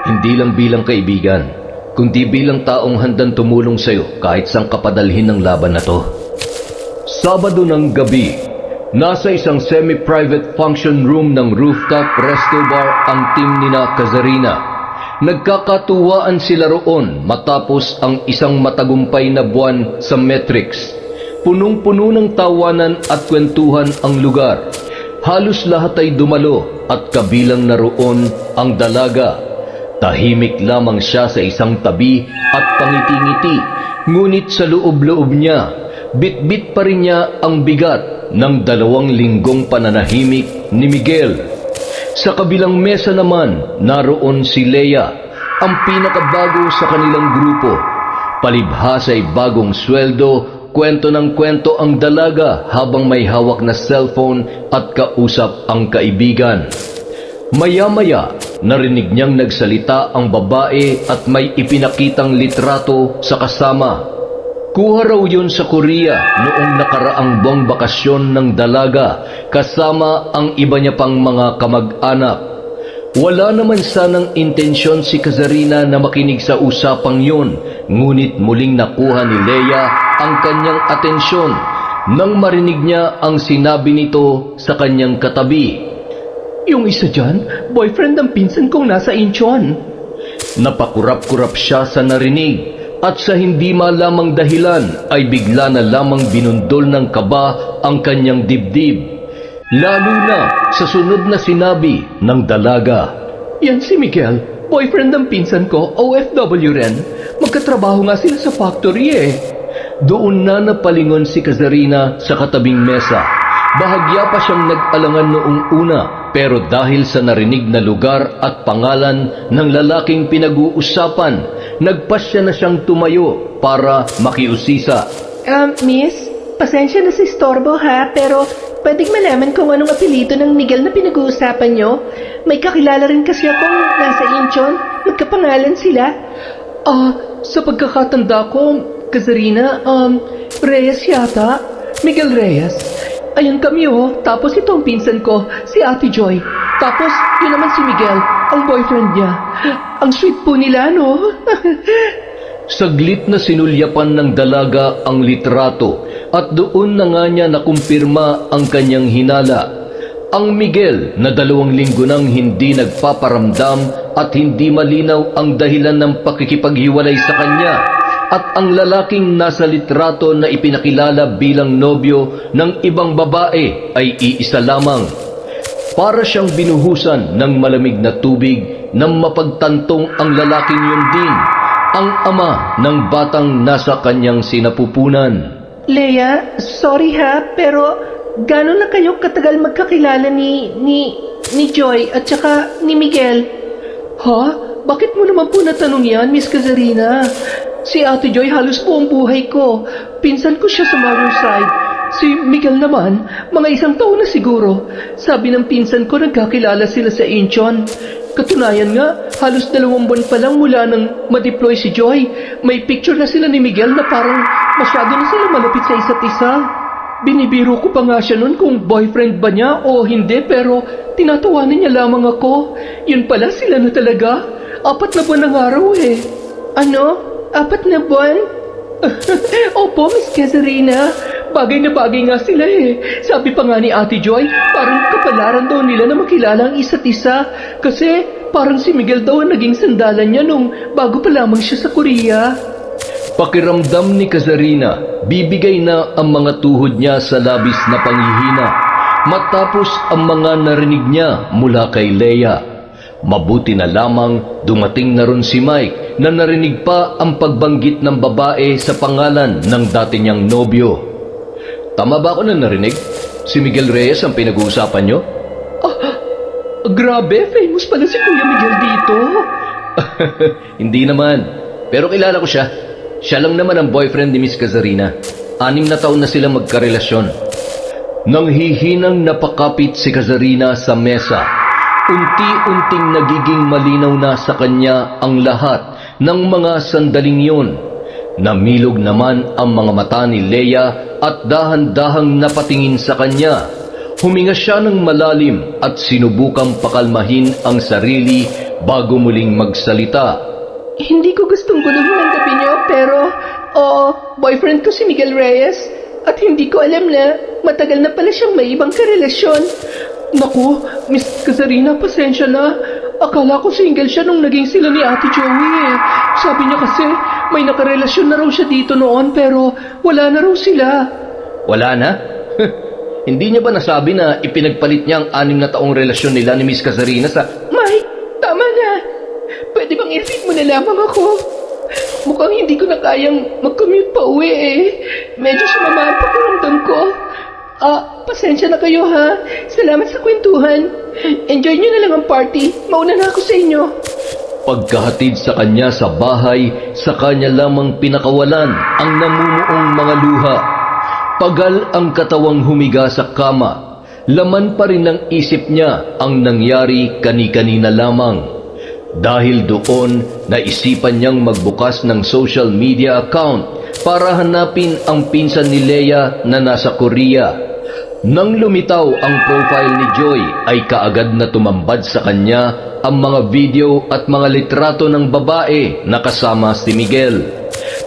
Hindi lang bilang kaibigan, kundi bilang taong handang tumulong sa'yo kahit saan kapadalhin ng laban na to. Sabado ng gabi, nasa isang semi-private function room ng rooftop resto bar ang team nina Kazarina. Nagkakatuwaan sila roon matapos ang isang matagumpay na buwan sa Matrix. Punong-puno ng tawanan at kwentuhan ang lugar. Halos lahat ay dumalo at kabilang na roon ang dalaga. Tahimik lamang siya sa isang tabi at pangiti-ngiti, ngunit sa loob-loob niya, bit-bit pa rin niya ang bigat ng 2 linggong pananahimik ni Miguel. Sa kabilang mesa naman, naroon si Leia, ang pinakabago sa kanilang grupo. Palibhas ay bagong sweldo, kwento ng kwento ang dalaga habang may hawak na cellphone at kausap ang kaibigan. Maya-maya, narinig niyang nagsalita ang babae at may ipinakitang litrato sa kasama. Kuha raw yun sa Korea noong nakaraang buwang bakasyon ng dalaga kasama ang iba niya pang mga kamag-anak. Wala naman sanang intensyon si Kazarina na makinig sa usapang yun, ngunit muling nakuha ni Leia ang kanyang atensyon nang marinig niya ang sinabi nito sa kanyang katabi. Yung isa dyan, boyfriend ng pinsan kong nasa Incheon. Napakurap-kurap siya sa narinig at sa hindi malamang dahilan ay bigla na lamang binundol ng kaba ang kanyang dibdib. Lalo na sa sunod na sinabi ng dalaga. Yan si Miguel, boyfriend ng pinsan ko, OFW rin. Magkatrabaho nga sila sa factory eh. Doon na napalingon si Kazarina sa katabing mesa. Bahagya pa siyang nag-alangan noong una, pero dahil sa narinig na lugar at pangalan ng lalaking pinag-uusapan, nagpasya na siyang tumayo para makiusisa. Miss, pasensya na si Storbo ha, pero pwedeng malaman kung anong apelido ng Miguel na pinag-uusapan nyo? May kakilala rin kasi akong nasa Incheon, magkapangalan sila. Sa pagkakatanda ko, Kazarina, Reyes yata. Miguel Reyes. Ayan kami tapos ito ang pinsan ko, si Ate Joy. Tapos yun naman si Miguel, ang boyfriend niya. Ang sweet po nila, no? Saglit na sinulyapan ng dalaga ang litrato at doon na nga niya nakumpirma ang kanyang hinala. Ang Miguel na 2 linggo nang hindi nagpaparamdam at hindi malinaw ang dahilan ng pakikipaghiwalay sa kanya, at ang lalaking nasa litrato na ipinakilala bilang nobyo ng ibang babae ay iisa lamang. Para siyang binuhusan ng malamig na tubig nang mapagtantong ang lalaking yun din ang ama ng batang nasa kanyang sinapupunan. Leia, sorry ha, pero gano'n na kayo katagal magkakilala ni Joy at saka ni Miguel? Ha? Bakit mo naman po natanong yan, Miss Kazarina? Si Ate Joy halos buong buhay ko. Pinsan ko siya sa mother's side. Si Miguel naman, mga 1 taon na siguro. Sabi ng pinsan ko nagkakilala sila sa Incheon. Katunayan nga, halos 2 buwan pa lang mula nang ma-deploy si Joy. May picture na sila ni Miguel na parang masyado na sila malapit sa isa't isa. Binibiro ko pa nga siya noon kung boyfriend ba niya o hindi, pero tinatawanan niya lamang ako. Yun pala, sila na talaga. 4 na buwan ng araw eh. Ano? 4 na buwan? Opo, Miss Kazarina. Bagay na bagay nga sila eh. Sabi pa nga ni Ate Joy, parang kapalaran daw nila na makilala ang isa't isa. Kasi parang si Miguel daw ang naging sandalan niya nung bago pa lamang siya sa Korea. Pakiramdam ni Kazarina, bibigay na ang mga tuhod niya sa labis na panghihina matapos ang mga narinig niya mula kay Leia. Mabuti na lamang dumating na ron si Mike na narinig pa ang pagbanggit ng babae sa pangalan ng dati niyang nobyo. Tama ba ako na narinig? Si Miguel Reyes ang pinag-uusapan niyo? Grabe, famous pala si Kuya Miguel dito. Hindi naman, pero kilala ko siya. Siya lang naman ang boyfriend ni Miss Kazarina. 6 na taon na silang magkarelasyon. Nang hihinang napakapit si Kazarina sa mesa, unti-unting nagiging malinaw na sa kanya ang lahat ng mga sandaling yun. Namilog naman ang mga mata ni Leia at dahan-dahang napatingin sa kanya. Huminga siya ng malalim at sinubukang pakalmahin ang sarili bago muling magsalita. Hindi ko gustong guluhin ang gabi niyo, pero boyfriend ko si Miguel Reyes at hindi ko alam na matagal na pala siyang may ibang karelasyon. Naku, Miss Kazarina, pasensya na. Akala ko single siya nung naging sila ni Ate Joey eh. Sabi niya kasi may nakarelasyon na raw siya dito noon pero wala na raw sila. Wala na? Hindi niya ba nasabi na ipinagpalit niya ang 6 na taong relasyon nila ni Miss Kazarina sa... Mike, tama na. Pwede bang i-feed mo na lamang ako? Mukhang hindi ko na kayang mag-commute pa uwi eh. Medyo sumama ang pakiramdam ko. Pasensya na kayo ha. Salamat sa kwentuhan. Enjoy nyo na lang ang party. Mauna na ako sa inyo. Pagkahatid sa kanya sa bahay, sa kanya lamang pinakawalan ang namumuong mga luha. Pagal ang katawang humiga sa kama. Laman pa rin ng isip niya ang nangyari kani-kanina lamang. Dahil doon, naisipan niyang magbukas ng social media account para hanapin ang pinsan ni Leia na nasa Korea. Nang lumitaw ang profile ni Joy ay kaagad na tumambad sa kanya ang mga video at mga litrato ng babae na kasama si Miguel.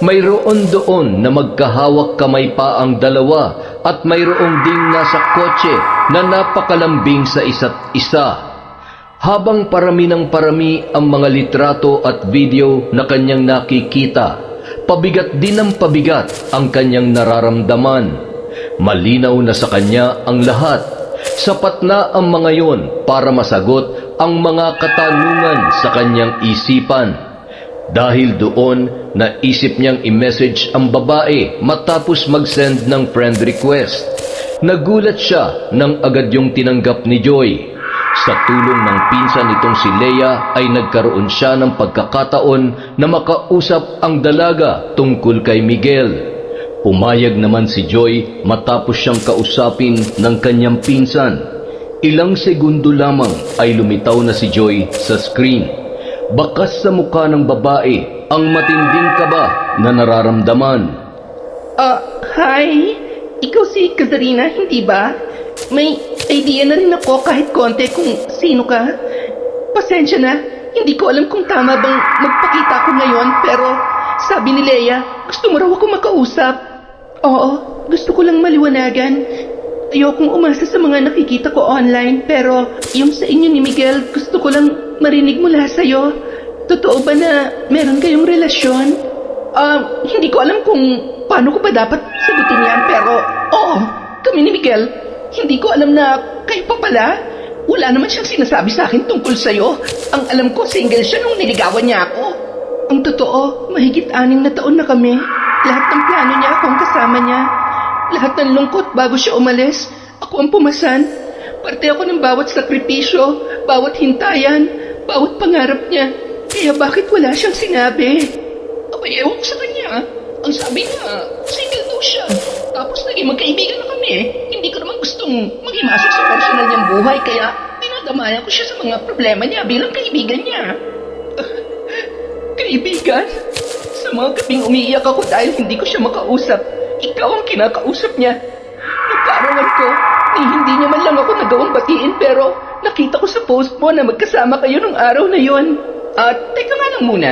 Mayroon doon na magkahawak kamay pa ang dalawa at mayroong ding nasa kotse na napakalambing sa isa't isa. Habang parami ng parami ang mga litrato at video na kanyang nakikita, pabigat din ang pabigat ang kanyang nararamdaman. Malinaw na sa kanya ang lahat. Sapat na ang mga yon para masagot ang mga katanungan sa kanyang isipan. Dahil doon, naisip niyang i-message ang babae matapos mag-send ng friend request. Nagulat siya nang agad yung tinanggap ni Joy. Sa tulong ng pinsan nitong si Leia ay nagkaroon siya ng pagkakataon na makausap ang dalaga tungkol kay Miguel. Pumayag naman si Joy matapos siyang kausapin ng kanyang pinsan. Ilang segundo lamang ay lumitaw na si Joy sa screen. Bakas sa mukha ng babae ang matinding kaba na nararamdaman. Hi? ikaw si Kazarina, hindi ba? May idea na rin ako kahit konti kung sino ka. Pasensya na, hindi ko alam kung tama bang magpakita ko ngayon, pero sabi ni Leia, gusto mo raw ako makausap. Oo, gusto ko lang maliwanagan. Ayokong umasa sa mga nakikita ko online, pero yung sa inyo ni Miguel, gusto ko lang marinig mula sa'yo. Totoo ba na meron kayong relasyon? Hindi ko alam kung paano ko ba dapat sagutin yan, pero oo, kami ni Miguel. Hindi ko alam na kayo pa pala. Wala naman siyang sinasabi sa akin tungkol sa'yo. Ang alam ko, single siya nung niligawan niya ako. Ang totoo, mahigit 6 na taon na kami. Lahat ng plano niya, ako ang kasama niya. Lahat ng lungkot bago siya umalis, ako ang pumasan. Parte ako ng bawat sakripisyo, bawat hintayan, bawat pangarap niya. Kaya bakit wala siyang sinabi? Abay, ewan ko sa kanya. Ang sabi niya, single daw siya. Tapos naging magkaibigan na kami. Hindi ko naman gustong maghimasok sa personal niyang buhay, kaya dinadamayan ko siya sa mga problema niya bilang kaibigan niya. Kaibigan? Sa mga gabing umiiyak ako dahil hindi ko siya makausap, ikaw ang kinakausap niya. Nagkaroon ko, hindi niya man lang ako nagawang batiin, pero nakita ko sa post mo na magkasama kayo nung araw na yon. Teka nga lang muna,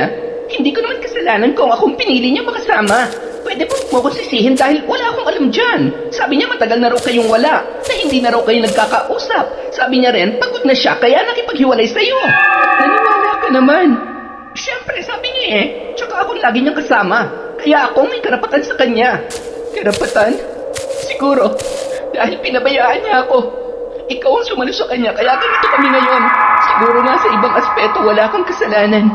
hindi ko naman kasalanan kung akong pinili niya makasama. Pwede po mo akong sisihin dahil wala akong alam dyan. Sabi niya matagal na raw kayong wala, na hindi na raw kayo nagkakausap. Sabi niya rin, pagod na siya kaya nakipaghiwalay sa'yo. Naniwala ka naman. Siyempre, sabi niya tsaka ako lagi niyang kasama. Kaya ako may karapatan sa kanya. Karapatan? Siguro, dahil pinabayaan niya ako. Ikaw ang sumalo sa kanya, kaya ganito kami ngayon. Siguro nga sa ibang aspeto wala kang kasalanan.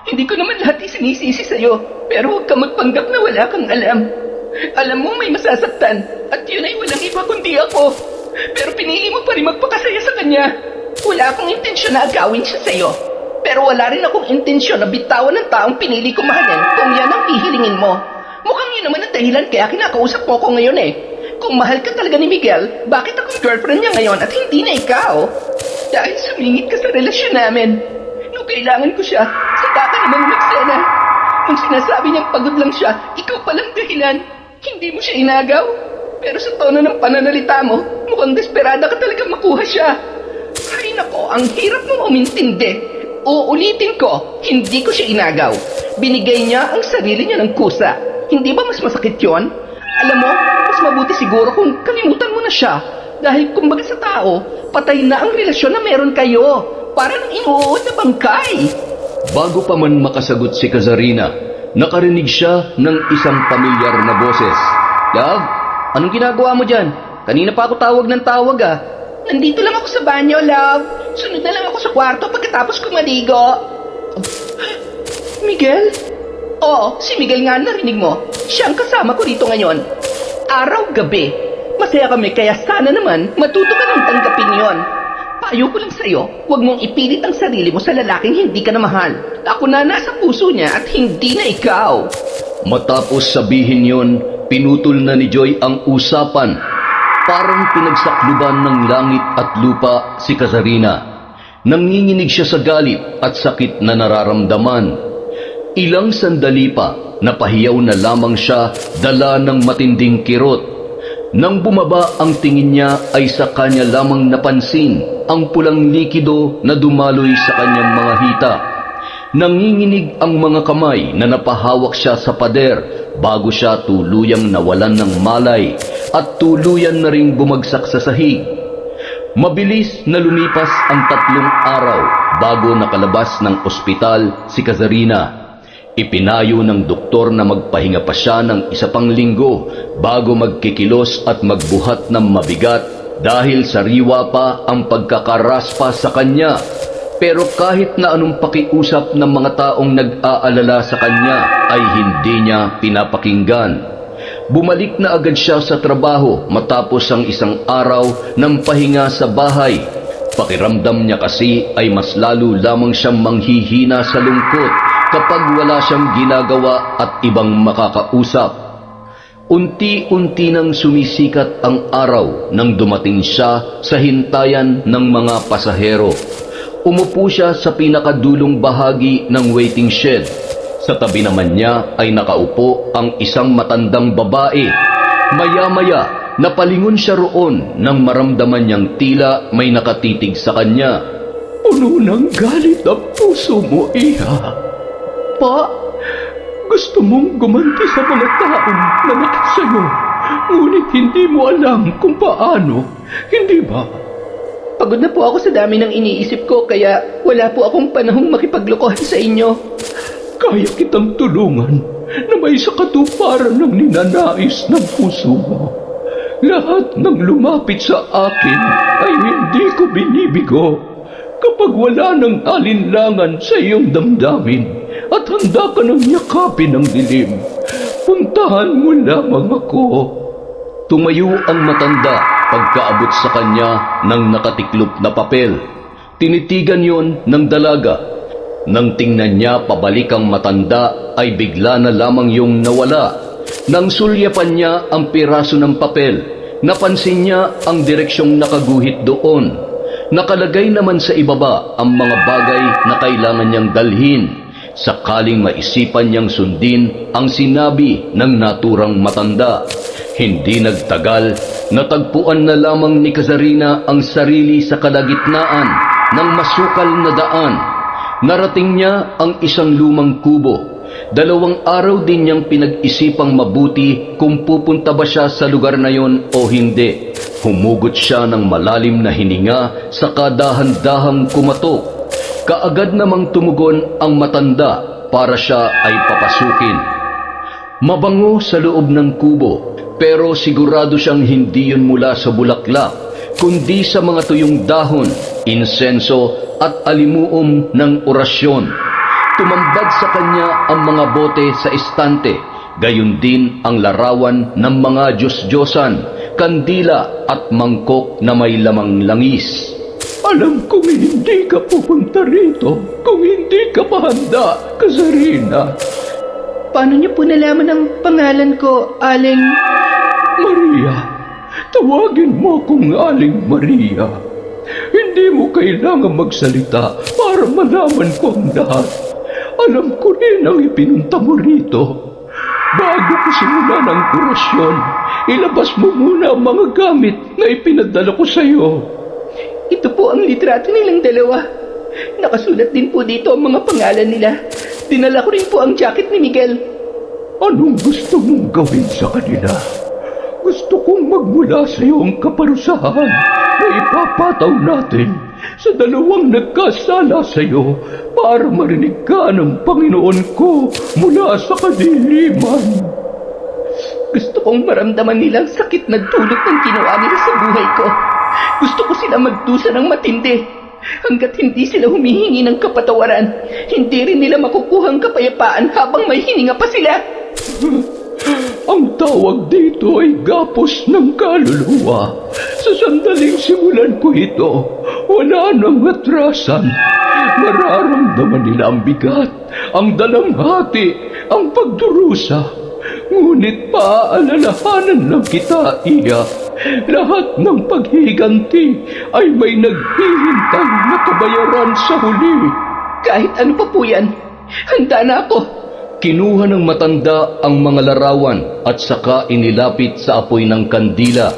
Hindi ko naman lahat isinisisi sa'yo, pero huwag kang magpanggap na wala kang alam. Alam mo may masasaktan, at yun ay walang iba kundi ako. Pero pinili mo pa rin magpakasaya sa kanya. Wala akong intensyon na agawin siya sa'yo. Pero wala rin akong intensyon na bitawan ng taong pinili ko mahalin kung yan ang hihilingin mo. Mukhang yun naman ang dahilan kaya kinakausap mo ko ngayon Kung mahal ka talaga ni Miguel, bakit akong girlfriend niya ngayon at hindi na ikaw? Dahil sumingit ka sa relasyon namin. Nung kailangan ko siya, saka ka naman nagsena. Nung sinasabi niyang pagod lang siya, ikaw palang dahilan. Hindi mo siya inagaw. Pero sa tono ng pananalita mo, mukhang desperada ka talaga makuha siya. Ay nako, ang hirap mong umintindi. Uulitin ko, hindi ko siya inagaw. Binigay niya ang sarili niya ng kusa. Hindi ba mas masakit yon? Alam mo, mas mabuti siguro kung kalimutan mo na siya. Dahil kumbaga sa tao, patay na ang relasyon na meron kayo. Parang inuud na bangkay. Bago pa man makasagot si Kazarina, nakarinig siya ng isang pamilyar na boses. Love, anong ginagawa mo dyan? Kanina pa ako tawag ng tawag Nandito lang ako sa banyo, love. Sunod na lang ako sa kwarto pagkatapos ko maligo. Miguel? Oo, si Miguel nga narinig mo. Siya ang kasama ko rito ngayon. Araw-gabi. Masaya kami kaya sana naman matuto ka ng tanggapin yon. Payo ko lang sa'yo, huwag mong ipilit ang sarili mo sa lalaking hindi ka na mahal. Ako na nasa puso niya at hindi na ikaw. Matapos sabihin yon, pinutol na ni Joy ang usapan. Parang pinagsakluban ng langit at lupa si Kazarina. Nanginginig siya sa galit at sakit na nararamdaman. Ilang sandali pa, napahiyaw na lamang siya dala ng matinding kirot. Nang bumaba ang tingin niya ay sa kanya lamang napansin ang pulang likido na dumaloy sa kanyang mga hita. Nanginginig ang mga kamay na napahawak siya sa pader bago siya tuluyang nawalan ng malay at tuluyan na ring bumagsak sa sahig. Mabilis na lumipas ang 3 araw bago nakalabas ng ospital si Kazarina. Ipinayo ng doktor na magpahinga pa siya ng 1 pang linggo bago magkikilos at magbuhat ng mabigat dahil sariwa pa ang pagkakaraspa sa kanya. Pero kahit na anong pakiusap ng mga taong nag-aalala sa kanya ay hindi niya pinapakinggan. Bumalik na agad siya sa trabaho matapos ang 1 araw ng pahinga sa bahay. Pakiramdam niya kasi ay mas lalo lamang siyang manghihina sa lungkot kapag wala siyang ginagawa at ibang makakausap. Unti-unti nang sumisikat ang araw nang dumating siya sa hintayan ng mga pasahero. Umupo siya sa pinakadulong bahagi ng waiting shed. Sa tabi naman niya ay nakaupo ang isang matandang babae. Maya-maya napalingon siya roon nang maramdaman niyang tila may nakatitig sa kanya. Puno ng galit ang puso mo, Iha. Pa, gusto mong gumanti sa mga taong nanakit sa'yo, ngunit hindi mo alam kung paano, hindi ba? Pagod na po ako sa dami ng iniisip ko, kaya wala po akong panahong makipaglokohan sa inyo. Kaya kitang tulungan na may sa katuparan ng ninanais ng puso mo. Lahat ng lumapit sa akin ay hindi ko binibigo. Kapag wala ng alinlangan sa iyong damdamin at handa ka ng yakapin ng dilim, puntahan mo lamang ako. Tumayo ang matanda pagkaabot sa kanya ng nakatiklop na papel. Tinitigan yon ng dalaga. Nang tingnan niya pabalik ang matanda ay bigla na lamang yung nawala. Nang sulyapan niya ang piraso ng papel, napansin niya ang direksyong nakaguhit doon. Nakalagay naman sa ibaba ang mga bagay na kailangan niyang dalhin, sakaling maisipan niyang sundin ang sinabi ng naturang matanda. Hindi nagtagal, natagpuan na lamang ni Kazarina ang sarili sa kalagitnaan ng masukal na daan. Narating niya ang isang lumang kubo. 2 araw din niyang pinag-isipang mabuti kung pupunta ba siya sa lugar na yon o hindi. Humugot siya ng malalim na hininga sa kadahan-dahang kumatok. Kaagad namang tumugon ang matanda para siya ay papasukin. Mabango sa loob ng kubo, pero sigurado siyang hindi yun mula sa bulaklak, kundi sa mga tuyong dahon, insenso at alimuom ng orasyon. Tumambad sa kanya ang mga bote sa estante, gayon din ang larawan ng mga Diyos-Diyosan, kandila at mangkok na may lamang langis. Alam kong hindi ka pupunta rito kung hindi ka mahanda, Kazarina. Paano niyo po nalaman ang pangalan ko, Aling... Maria. Tawagin mo akong Aling Maria. Hindi mo kailangan magsalita para malaman ko ang lahat. Alam ko rin ang ipinunta mo rito. Bago ko simulan ang orasyon, ilabas mo muna ang mga gamit na ipinadala ko sa iyo. Ito po ang litrato nilang dalawa. Nakasulat din po dito ang mga pangalan nila. Dinala ko rin po ang jacket ni Miguel. Anong gusto mong gawin sa kanila? Gusto kong magmula sa iyo ang kaparusahan na ipapataw natin sa 2 nagkasala sa iyo para marinig ka ng Panginoon ko mula sa kadiliman. Gusto kong maramdaman nilang sakit na dulot ng ginawa nila sa buhay ko. Gusto ko sila magdusa ng matindi. Hanggat hindi sila humihingi ng kapatawaran, hindi rin nila makukuha ang kapayapaan habang may hininga pa sila. Ang tawag dito ay gapos ng kaluluwa. Sa sandaling simulan ko ito, wala nang atrasan. Mararamdaman nila ang bigat, ang dalamhati, ang pagdurusa. Ngunit paaalalahanan lang kita, Iya. Lahat ng paghihiganti ay may naghihintay na kabayaran sa huli. Kahit ano pa po yan, handa na ako. Kinuha ng matanda ang mga larawan at saka inilapit sa apoy ng kandila.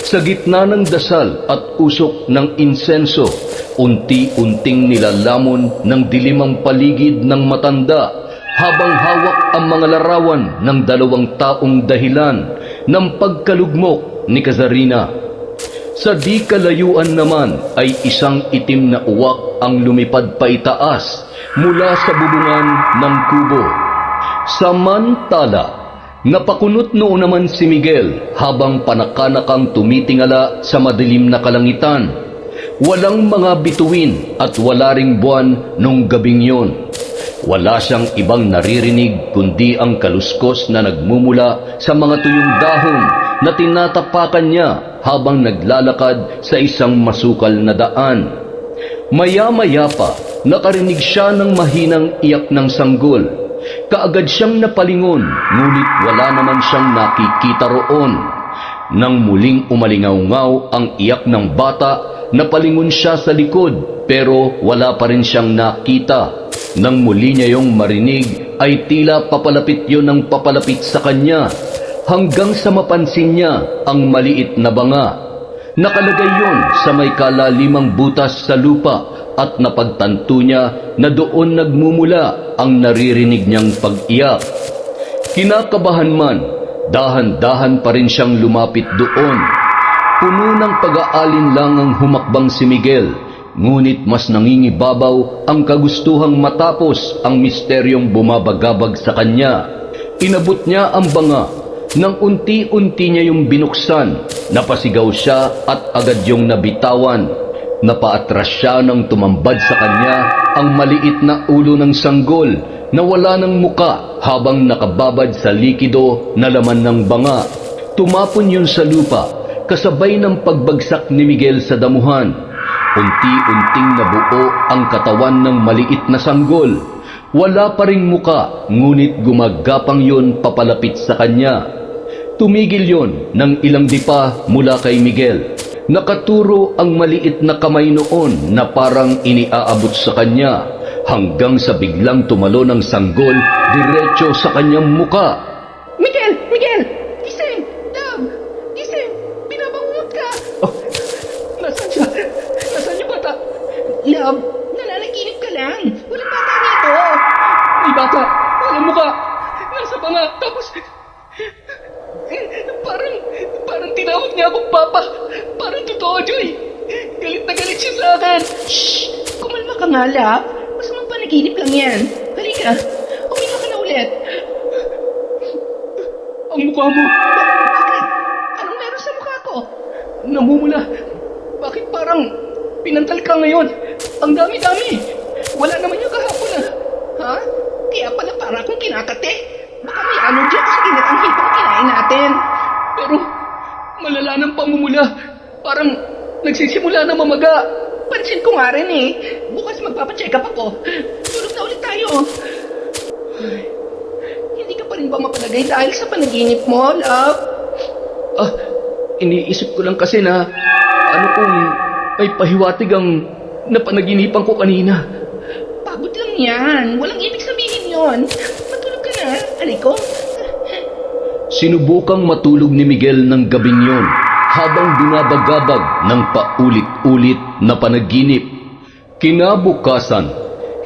Sa gitna ng dasal at usok ng insenso, unti-unting nilalamon ng dilimang paligid ng matanda habang hawak ang mga larawan ng 2 taong dahilan ng pagkalugmok ni Kazarina. Sa di kalayuan naman ay isang itim na uwak ang lumipad paitaas mula sa bubungan ng kubo. Samantala, napakunot noon naman si Miguel habang panakanakang tumitingala sa madilim na kalangitan. Walang mga bituin at wala ring buwan nung gabing yon. Wala siyang ibang naririnig kundi ang kaluskos na nagmumula sa mga tuyong dahon na tinatapakan niya habang naglalakad sa isang masukal na daan. Maya-maya pa, nakarinig siya ng mahinang iyak ng sanggol. Kaagad siyang napalingon, ngunit wala naman siyang nakikita roon. Nang muling umalingaw-ngaw ang iyak ng bata, napalingon siya sa likod pero wala pa rin siyang nakita. Nang muli niya yung marinig ay tila papalapit yun ng papalapit sa kanya. hanggang sa mapansin niya ang maliit na banga. Nakalagay yon sa may kalalimang butas sa lupa at napagtanto niya na doon nagmumula ang naririnig niyang pag-iyak. Kinakabahan man, dahan-dahan pa rin siyang lumapit doon. Puno ng pag-aalinlang ang humakbang si Miguel, ngunit mas nangingibabaw ang kagustuhang matapos ang misteryong bumabagabag sa kanya. Inabot niya ang banga, nang unti-unti niya yung binuksan, napasigaw siya at agad yung nabitawan. Napaatras siya nang tumambad sa kanya ang maliit na ulo ng sanggol na wala ng muka habang nakababad sa likido na laman ng banga. Tumapon yun sa lupa, kasabay ng pagbagsak ni Miguel sa damuhan. Unti-unting nabuo ang katawan ng maliit na sanggol. Wala pa ring muka, ngunit gumagapang yun papalapit sa kanya. Tumigil yon ng ilang dipa mula kay Miguel. Nakaturo ang maliit na kamay noon na parang iniaabot sa kanya hanggang sa biglang tumalo ng sanggol diretso sa kanyang muka. Miguel! Miguel! Gising! Love! Gising! Binabangungot ka! Oh, nasaan siya? Nasaan yung bata? Love, nananaginip ka lang. Walang bata rito. May bata. Walang mukha. Nasa banga. Tapos... Parang tinawag niya akong papa. Parang totoo, Joy. Galit na galit siya sa akin. Shh! Kumalma ka nga, Love. Masamang panaginip lang yan. Halika. Huminga ka na ulit. Ang mukha mo. Bakit? Anong meron sa mukha ko? Namumula. Bakit parang pinantal ka ngayon? Ang dami-dami. Wala naman yung kahapon ah. Ha? Kaya pala para akong kinakate. Baka may allergy ako sa ginatang hipang kinain natin. Pero malala ng pamumula. Parang nagsisimula na mamaga. Pansin ko nga rin eh. Bukas magpapacheck up ako. Tulog na ulit tayo. Ay, hindi ka pa rin ba mapalagay dahil sa panaginip mo, love? Iniisip ko lang kasi na ano kung may pahiwatig ang napanaginipan ko kanina. Pagod lang yan. Walang ibig sabihin yon. Matulog ka na. Aliko. Sinubukang matulog ni Miguel ng gabing yon habang binabagabag ng paulit-ulit na panaginip. Kinabukasan,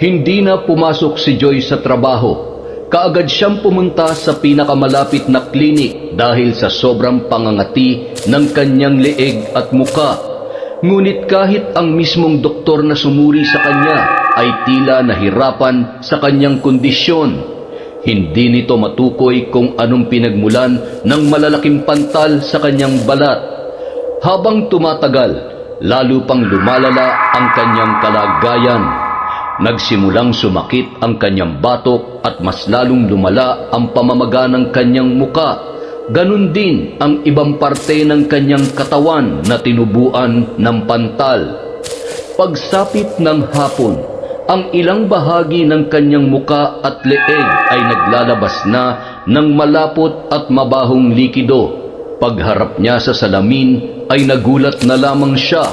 hindi na pumasok si Joy sa trabaho. Kaagad siyang pumunta sa pinakamalapit na klinik dahil sa sobrang pangangati ng kanyang leeg at muka. Ngunit kahit ang mismong doktor na sumuri sa kanya ay tila nahirapan sa kanyang kondisyon. Hindi nito matukoy kung anong pinagmulan ng malalaking pantal sa kanyang balat. Habang tumatagal, lalo pang lumalala ang kanyang kalagayan. Nagsimulang sumakit ang kanyang batok at mas lalong lumala ang pamamaga ng kanyang muka. Ganon din ang ibang parte ng kanyang katawan na tinubuan ng pantal. Pagsapit ng hapon, ang ilang bahagi ng kanyang muka at leeg ay naglalabas na ng malapot at mabahong likido. Pagharap niya sa salamin ay nagulat na lamang siya.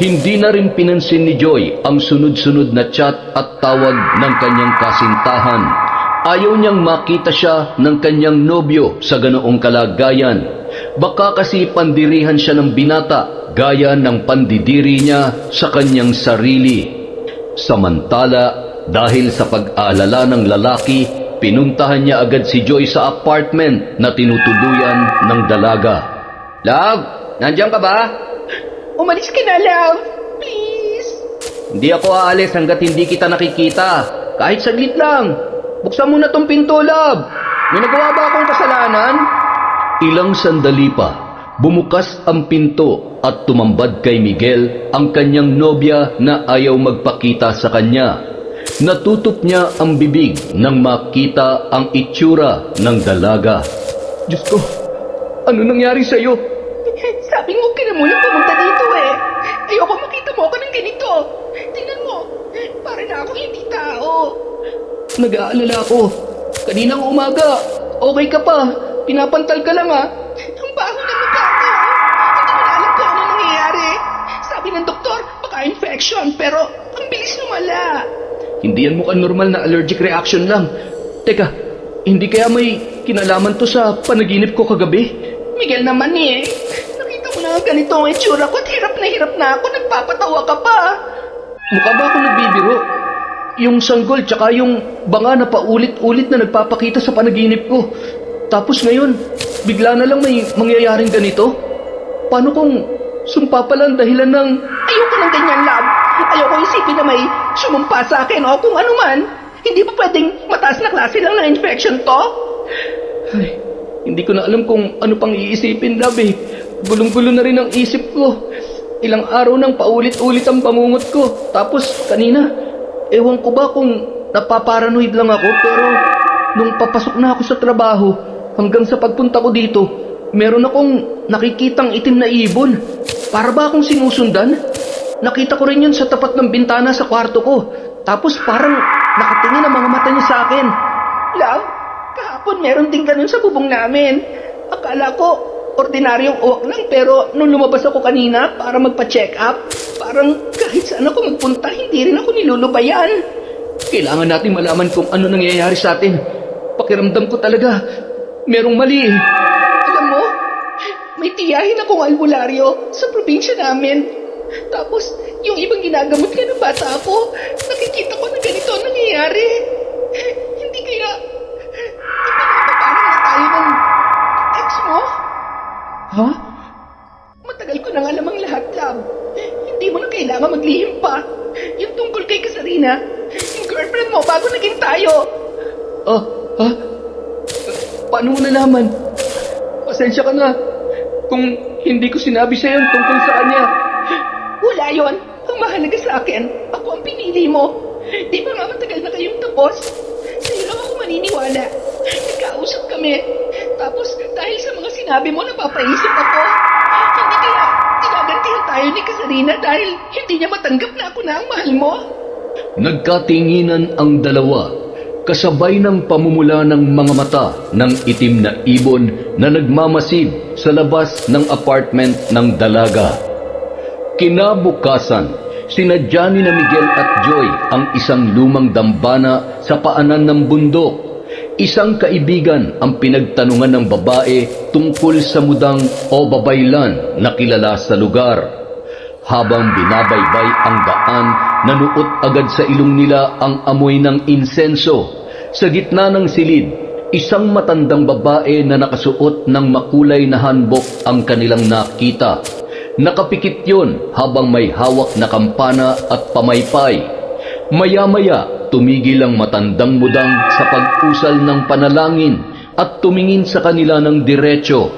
Hindi na rin pinansin ni Joy ang sunod-sunod na chat at tawag ng kanyang kasintahan. Ayaw niyang makita siya ng kanyang nobyo sa ganoong kalagayan. Baka kasi pandirihan siya ng binata gaya ng pandidiri niya sa kanyang sarili. Samantala, dahil sa pag-aalala ng lalaki, pinuntahan niya agad si Joy sa apartment na tinutuluyan ng dalaga. Love, nandiyan ka ba? Umalis ka na, love. Please. Hindi ako aalis hanggat hindi kita nakikita. Kahit saglit lang. Buksan mo na tong pinto, love. May nagawa ba akong kasalanan? Ilang sandali pa, bumukas ang pinto at tumambad kay Miguel ang kanyang nobya na ayaw magpakita sa kanya. Natutup niya ang bibig nang makita ang itsura ng dalaga. Diyos ko, ano nangyari sa'yo? Sabi mo, ka na muna pumunta dito eh. Ayoko makita mo ako ng ganito. Tingnan mo, para na ako hindi tao. Nag-aalala ako. Kaninang umaga, okay ka pa. Pinapantal ka lang ah. Ang baho ng mukha ko. Hindi ko na alam kung ano nangyayari. Sabi ng doktor, baka infection, pero ang bilis lumala. Hindi yan mukhang normal na allergic reaction lang. Teka, Hindi kaya may kinalaman to sa panaginip ko kagabi? Miguel naman eh. Nakita mo na ganito ang itsura ko at hirap na ako. Nagpapatawa ka pa. Mukha ba ako nagbibiro? Yung sanggol tsaka yung banga na paulit-ulit na nagpapakita sa panaginip ko. Tapos ngayon, bigla na lang may mangyayaring ganito? Paano kung sumpa pala ang dahilan ng... Ayoko ng ganyan, love. Ayoko isipin na may sumumpa sa akin o kung ano man. Hindi pa pwedeng mataas na klase lang ng infection to? Ay, hindi ko na alam kung ano pang iisipin, love eh. Gulong-gulo na rin ang isip ko. Ilang araw nang paulit-ulit ang bangungot ko. Tapos kanina, ewan ko ba kung napaparanoid lang ako, pero nung papasok na ako sa trabaho, hanggang sa pagpunta ko dito, meron akong nakikitang itim na ibon. Para ba akong sinusundan? Nakita ko rin yun sa tapat ng bintana sa kwarto ko. Tapos parang nakatingin ang mga mata niya sa akin. Love, kahapon meron din ganun sa bubong namin. Akala ko, ordinaryong uwak lang, pero nung lumabas ako kanina para magpa-check up, parang kahit saan ako magpunta, hindi rin ako nilulubayan. Kailangan natin malaman kung ano nangyayari sa atin. Pakiramdam ko talaga, merong mali eh. Alam mo, may tiyahin akong albularyo sa probinsya namin. Tapos, yung ibang ginagamot nga ng bata ako, nakikita ko na ganito ang nangyayari. Hindi kaya, ipinapaparang na tayo ng ex mo? Ha? Matagal ko nang alam ang lahat, love. Hindi mo na kailangan maglihim pa. Yung tungkol kay Kasarina, yung girlfriend mo bago naging tayo. Ha? Paano mo nalaman? Pasensya ka na kung hindi ko sinabi sa'yo ang tungkol sa kanya. Wala yon. Ang mahalaga sa akin, ako ang pinili mo. Di ba nga matagal na kayong tapos? Sa'yo lang ako maniniwala. Nagkausap kami. Tapos dahil sa mga sinabi mo, napapaisip ako. Hindi kaya tinagantihan tayo ni Kasarina dahil hindi niya matanggap na ako na ang mahal mo? Nagkatinginan ang dalawa, kasabay ng pamumula ng mga mata ng itim na ibon na nagmamasid sa labas ng apartment ng dalaga. Kinabukasan, sinadya ni na Miguel at Joy ang isang lumang dambana sa paanan ng bundok. Isang kaibigan ang pinagtanungan ng babae tungkol sa mudang o babaylan na kilala sa lugar. Habang binabaybay ang daan, nanuot agad sa ilong nila ang amoy ng insenso. Sa gitna ng silid, isang matandang babae na nakasuot ng makulay na hanbok ang kanilang nakita. Nakapikit yun habang may hawak na kampana at pamaypay. Maya-maya, tumigil ang matandang mudang sa pag-usal ng panalangin at tumingin sa kanila ng diretso.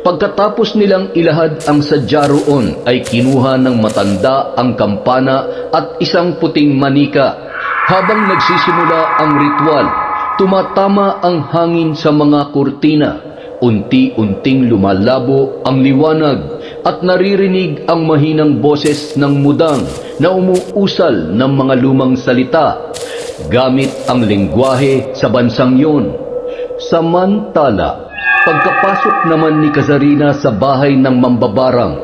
Pagkatapos nilang ilahad ang sadya roon ay kinuha ng matanda ang kampana at isang puting manika. Habang nagsisimula ang ritual, tumatama ang hangin sa mga kurtina. Unti-unting lumalabo ang liwanag at naririnig ang mahinang boses ng mudang na umuusal ng mga lumang salita gamit ang lengguwahe sa bansang yun. Samantala, pagkapasok naman ni Kasarina sa bahay ng mambabarang,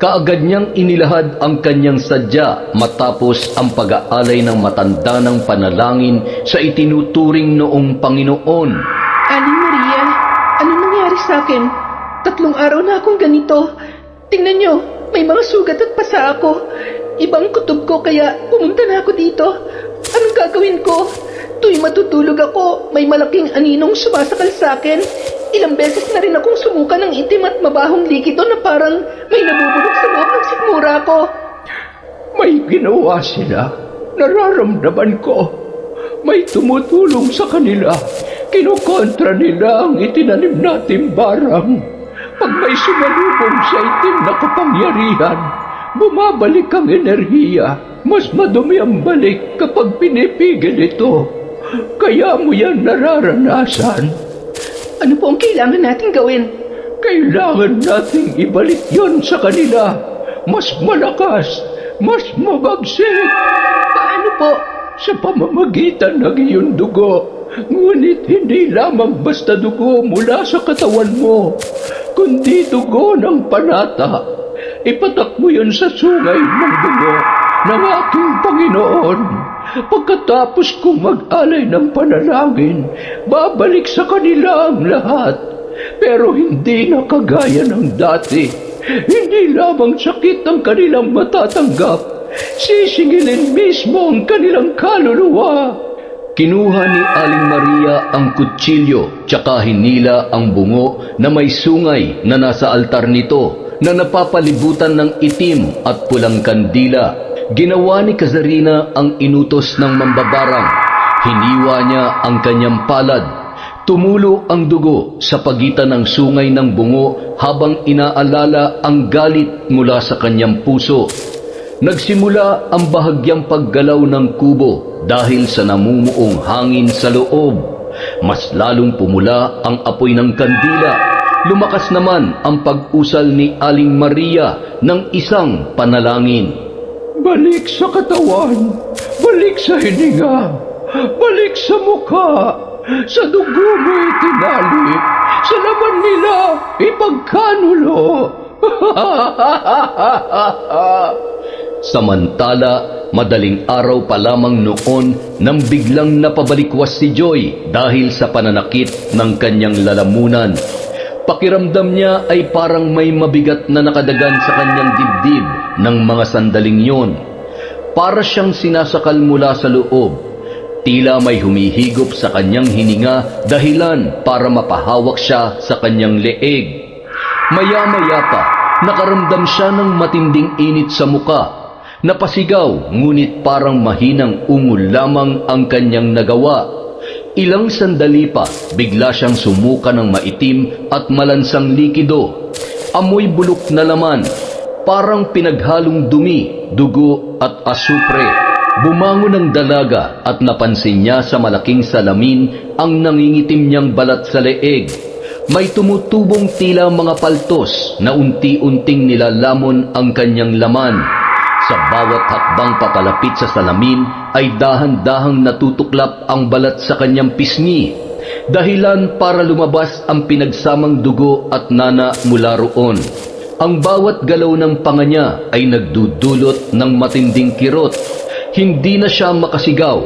kaagad niyang inilahad ang kanyang sadya matapos ang pag-aalay ng matanda ng panalangin sa itinuturing noong Panginoon. Aling Maria, ano nangyari sa akin? 3 araw na akong ganito. Tingnan nyo, may mga sugat at pasa ako. Ibang kutob ko kaya pumunta na ako dito. Anong gagawin ko? Tuwing matutulog ako, may malaking aninong sumasakal sa akin. Ilang beses na rin akong sumuka ng itim at mabahong likido na parang may nabubulok sa loob ng sikmura ko. May ginawa sila. Nararamdaman ko. May tumutulong sa kanila. Kinukontra nila ang itinanim nating barang. Pag may sumalubong sa itim na kapangyarihan, bumabalik ang enerhiya. Mas madumi ang balik kapag pinipigil ito. Kaya mo yan nararanasan. Ano po ang kailangan nating gawin? Kailangan nating ibalik yon sa kanila. Mas malakas, mas mabagsik. Paano po? Sa pamamagitan ng iyong dugo. Ngunit hindi lamang basta dugo mula sa katawan mo, kundi dugo ng panata. Ipatak mo yun sa sungay ng dugo ng aking Panginoon. Pagkatapos kong mag-alay ng panalangin, babalik sa kanila ang lahat. Pero hindi na kagaya ng dati. Hindi lamang sakit ang kanilang matatanggap, sisingilin mismo ang kanilang kaluluwa. Kinuha ni Aling Maria ang kutsilyo tsaka hinila ang bungo na may sungay na nasa altar nito na napapalibutan ng itim at pulang kandila. Ginawa ni Kazarina ang inutos ng mambabarang. Hiniwa niya ang kanyang palad. Tumulo ang dugo sa pagitan ng sungay ng bungo habang inaalala ang galit mula sa kanyang puso. Nagsimula ang bahagyang paggalaw ng kubo dahil sa namumuong hangin sa loob. Mas lalong pumula ang apoy ng kandila. Lumakas naman ang pag-usal ni Aling Maria ng isang panalangin. Balik sa katawan, balik sa hininga, balik sa mukha, sa dugo mo itinali, sa laman nila ipagkanulo. Samantala, madaling araw pa lamang noon nang biglang napabalikwas si Joy dahil sa pananakit ng kanyang lalamunan. Pakiramdam niya ay parang may mabigat na nakadagan sa kanyang dibdib ng mga sandaling yon. Para siyang sinasakal mula sa loob. Tila may humihigop sa kanyang hininga dahilan para mapahawak siya sa kanyang leeg. Maya-maya pa, nakaramdam siya ng matinding init sa muka. Napasigaw, ngunit parang mahinang ungol lamang ang kanyang nagawa. Ilang sandali pa, bigla siyang sumuka ng maitim at malansang likido. Amoy bulok na laman, parang pinaghalong dumi, dugo at asupre. Bumangon ang dalaga at napansin niya sa malaking salamin ang nangingitim niyang balat sa leeg. May tumutubong tila mga paltos na unti-unting nilalamon ang kanyang laman. Sa bawat hakbang papalapit sa salamin ay dahan-dahang natutuklap ang balat sa kanyang pisngi. Dahilan para lumabas ang pinagsamang dugo at nana mula roon. Ang bawat galaw ng panga niya ay nagdudulot ng matinding kirot. Hindi na siya makasigaw.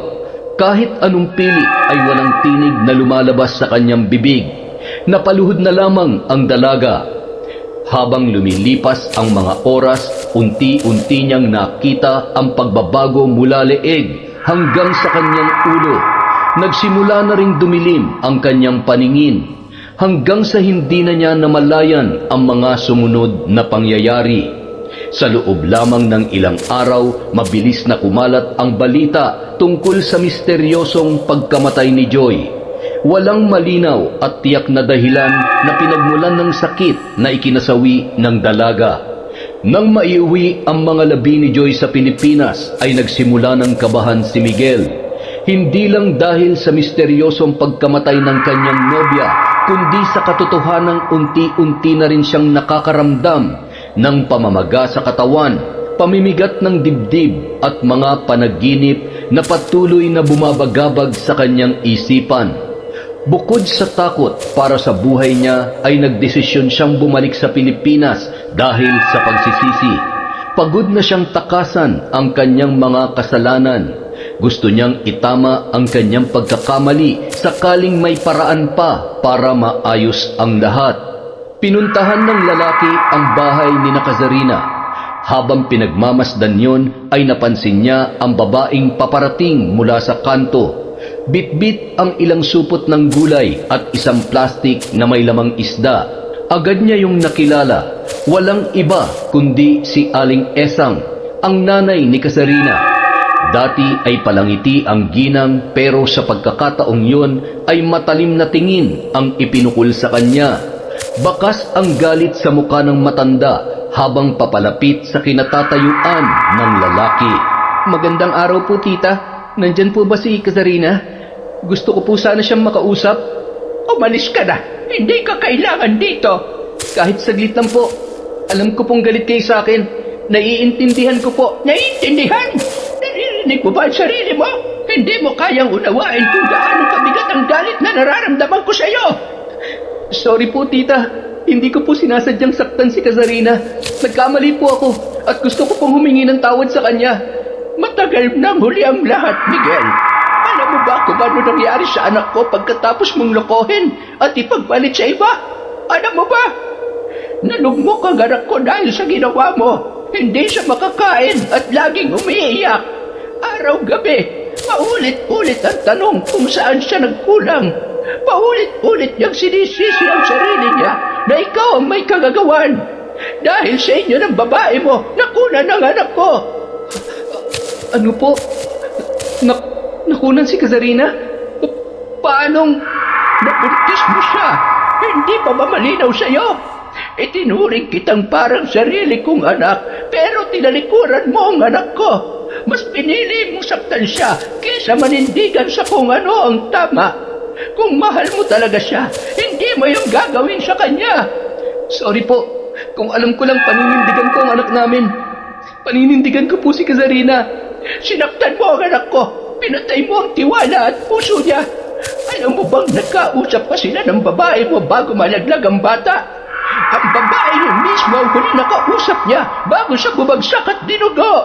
Kahit anong pilit ay walang tinig na lumalabas sa kanyang bibig. Napaluhod na lamang ang dalaga. Habang lumilipas ang mga oras, unti-unti niyang nakita ang pagbabago mula leeg hanggang sa kanyang ulo. Nagsimula na ring dumilim ang kanyang paningin hanggang sa hindi na niya namalayan ang mga sumunod na pangyayari. Sa loob lamang ng ilang araw, mabilis na kumalat ang balita tungkol sa misteryosong pagkamatay ni Joy. Walang malinaw at tiyak na dahilan na pinagmulan ng sakit na ikinasawi ng dalaga. Nang maiuwi ang mga labi ni Joy sa Pilipinas, ay nagsimula ng kabahan si Miguel. Hindi lang dahil sa misteryosong pagkamatay ng kanyang nobya, kundi sa katotohanang unti-unti na rin siyang nakakaramdam ng pamamaga sa katawan, pamimigat ng dibdib at mga panaginip na patuloy na bumabagabag sa kanyang isipan. Bukod sa takot para sa buhay niya ay nagdesisyon siyang bumalik sa Pilipinas dahil sa pagsisisi. Pagod na siyang takasan ang kanyang mga kasalanan. Gusto niyang itama ang kanyang pagkakamali sakaling may paraan pa para maayos ang lahat. Pinuntahan ng lalaki ang bahay ni Kazarina. Habang pinagmamasdan yon ay napansin niya ang babaeng paparating mula sa kanto. Bitbit ang ilang supot ng gulay at isang plastik na may lamang isda. Agad niya yung nakilala. Walang iba kundi si Aling Esang, ang nanay ni Kazarina. Dati ay palangiti ang ginang pero sa pagkakataong yon ay matalim na tingin ang ipinukol sa kanya. Bakas ang galit sa mukha ng matanda habang papalapit sa kinatatayuan ng lalaki. Magandang araw po, tita. Nandyan po ba si Kazarina? Gusto ko po sana siyang makausap. Umalis ka na. Hindi ka kailangan dito. Kahit saglit lang po. Alam ko pong galit kayo sa akin. Naiintindihan ko po. Naiintindihan? Naririnig mo ba ang sarili mo? Hindi mo kayang unawain kung gaano kabigat ang galit na nararamdaman ko sa iyo. Sorry po, tita. Hindi ko po sinasadyang saktan si Kazarina. Nagkamali po ako at gusto ko pong humingi ng tawad sa kanya. Matagal nang huli ang lahat, Miguel. Alam mo ba kung ano nangyari sa anak ko pagkatapos mong lokohin at ipagpalit sa iba? Alam mo ba? Nalugmok ang anak ko dahil sa ginawa mo. Hindi siya makakain at laging umiiyak. Araw-gabi, paulit-ulit ang tanong kung saan siya nagkulang. Paulit-ulit niyang sinisisi ang sarili niya na ikaw ang may kagagawan. Dahil sa inyo ng babae mo, nakuna ng anak ko. Ano po? Nakunan si Kazarina? Paanong... Nabuntis mo siya. Hindi pa ba malinaw sa'yo? Itinuring kitang parang sarili kong anak, pero tinalikuran mo ang anak ko. Mas pinili mong saktan siya kaysa manindigan sa kung ano ang tama. Kung mahal mo talaga siya, hindi mo yung gagawin sa kanya. Sorry po. Kung alam ko lang paninindigan ko ang anak namin. Paninindigan ko po si Kazarina. Sinaktan mo ang anak ko. Pinatay mo ang tiwala at puso niya. Alam mo bang nagkausap pa sila ng babae mo bago malaglag ang bata? Ang babae niya mismo ang huli nakausap niya bago siya bumagsak at dinugo.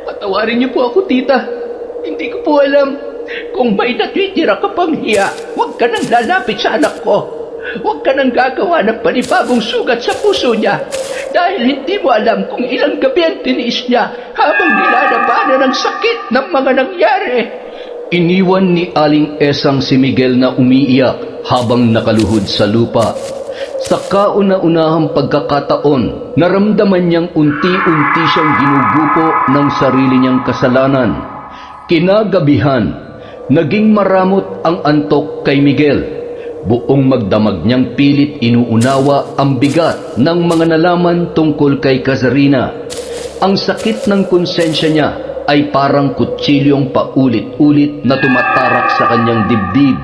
Patawarin niyo po ako, tita. Hindi ko po alam. Kung may natitira ka pang hiya, huwag ka nang lalapit sa anak ko. Huwag ka nang gagawa ng panibagong sugat sa puso niya. Dahil hindi mo alam kung ilang gabi ang tiniis niya habang nilalabanan ng sakit ng mga nangyari. Iniwan ni Aling Esang si Miguel na umiiyak habang nakaluhod sa lupa. Sa kauna-unahang pagkakataon, naramdaman niyang unti-unti siyang ginugupo ng sarili niyang kasalanan. Kinagabihan, naging maramot ang antok kay Miguel. Buong magdamag niyang pilit inuunawa ang bigat ng mga nalaman tungkol kay Kazarina. Ang sakit ng konsensya niya ay parang kutsilyong paulit-ulit na tumatarak sa kanyang dibdib.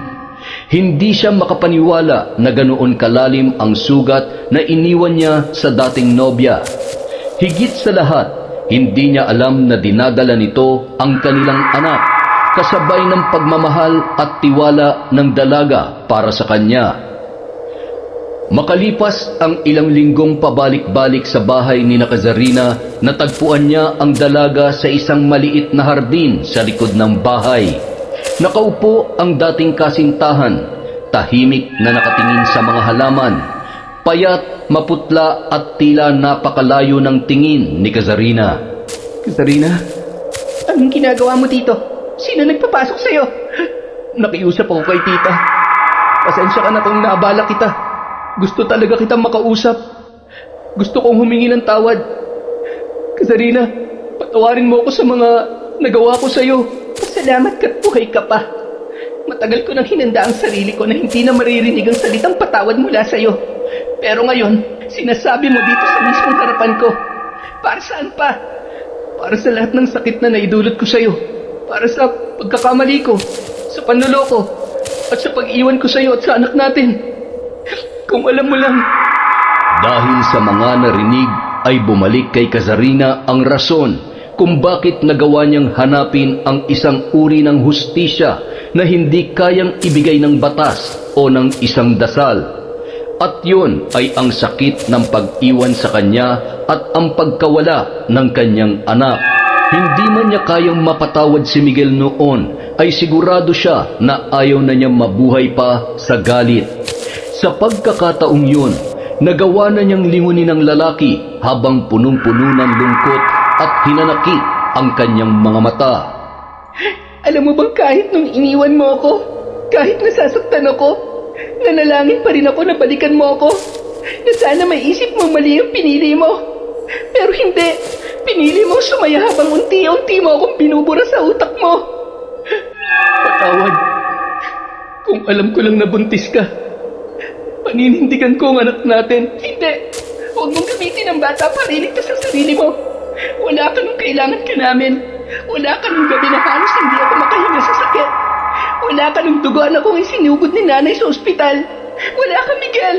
Hindi siya makapaniwala na ganoon kalalim ang sugat na iniwan niya sa dating nobya. Higit sa lahat, hindi niya alam na dinadala nito ang kanilang anak, kasabay ng pagmamahal at tiwala ng dalaga para sa kanya. Makalipas ang ilang linggong pabalik-balik sa bahay ni Kazarina, natagpuan niya ang dalaga sa isang maliit na hardin sa likod ng bahay. Nakaupo ang dating kasintahan, tahimik na nakatingin sa mga halaman. Payat, maputla at tila napakalayo ng tingin ni Kazarina. Kazarina? Anong ginagawa mo dito? Sino nagpapasok sa'yo? Nakiusap ako kay tita. Pasensya ka na kung naabala kita. Gusto talaga kitang makausap. Gusto kong humingi ng tawad. Kazarina, patawarin mo ako sa mga nagawa ko sa'yo. Pasalamat ka't buhay ka pa. Matagal ko nang hinanda ang sarili ko na hindi na maririnig ang salitang patawad mula sa'yo. Pero ngayon, sinasabi mo dito sa mismong harapan ko. Para saan pa? Para sa lahat ng sakit na naidulot ko sa'yo. Para sa pagkakamali ko, sa panloloko, at sa pag-iwan ko sa'yo at sa anak natin. Kung alam mo lang. Dahil sa mga narinig ay bumalik kay Kazarina ang rason kung bakit nagawa niyang hanapin ang isang uri ng hustisya na hindi kayang ibigay ng batas o ng isang dasal. At yun ay ang sakit ng pag-iwan sa kanya at ang pagkawala ng kanyang anak. Hindi man niya kayang mapatawad si Miguel noon, ay sigurado siya na ayaw na niya mabuhay pa sa galit. Sa pagkakataong yun, nagawa na niyang lingunin ng lalaki habang punong-puno ng lungkot at hinanakit ang kanyang mga mata. Alam mo bang kahit nung iniwan mo ako, kahit nasasaktan ako, nanalangin pa rin ako na balikan mo ako, na sana may isip mo mali ang pinili mo. Pero hindi, pinili mong sumaya habang unti-unti mo akong binubura sa utak mo. Patawad, kung alam ko lang nabuntis ka. Paninindigan ko ang anak natin. Hindi, huwag mong gamitin ang bata para iligtas ang sarili mo. Wala ka nung kailangan ka namin. Wala ka nung gabi na halos hindi ako makahinga sa sakit. Wala ka nung dugoan akong isinugod ni nanay sa ospital. Wala ka, Miguel.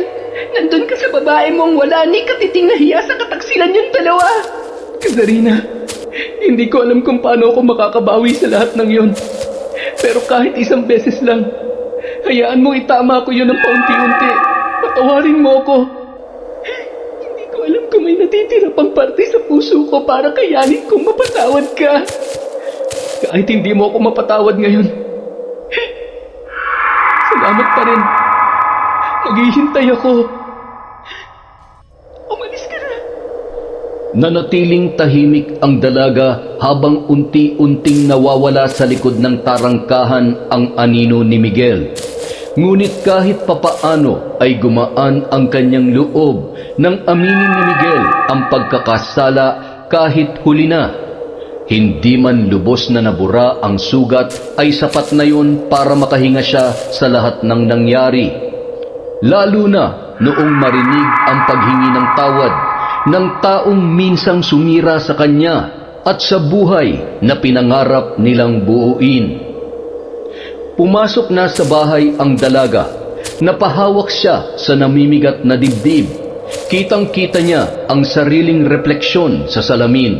Nandun ka sa babae mong wala ni katiting na hiya sa kataksilan yung dalawa. Kazarina, hindi ko alam kung paano ako makakabawi sa lahat ng yon. Pero kahit isang beses lang, hayaan mo itama ko yun ng paunti-unti. Patawarin mo ako. Hindi ko alam kung may natitira pang parte sa puso ko para kayanin kong mapatawad ka. Kahit hindi mo ako mapatawad ngayon, salamat pa rin. Maghihintay ako. Umalis ka na. Nanatiling tahimik ang dalaga habang unti-unting nawawala sa likod ng tarangkahan ang anino ni Miguel. Ngunit kahit papaano ay gumaan ang kanyang loob nang aminin ni Miguel ang pagkakasala kahit huli na. Hindi man lubos na nabura ang sugat ay sapat na yun para makahinga siya sa lahat ng nangyari. Lalo na noong marinig ang paghingi ng tawad ng taong minsang sumira sa kanya at sa buhay na pinangarap nilang buuin. Pumasok na sa bahay ang dalaga. Napahawak siya sa namimigat na dibdib. Kitang-kita niya ang sariling refleksyon sa salamin.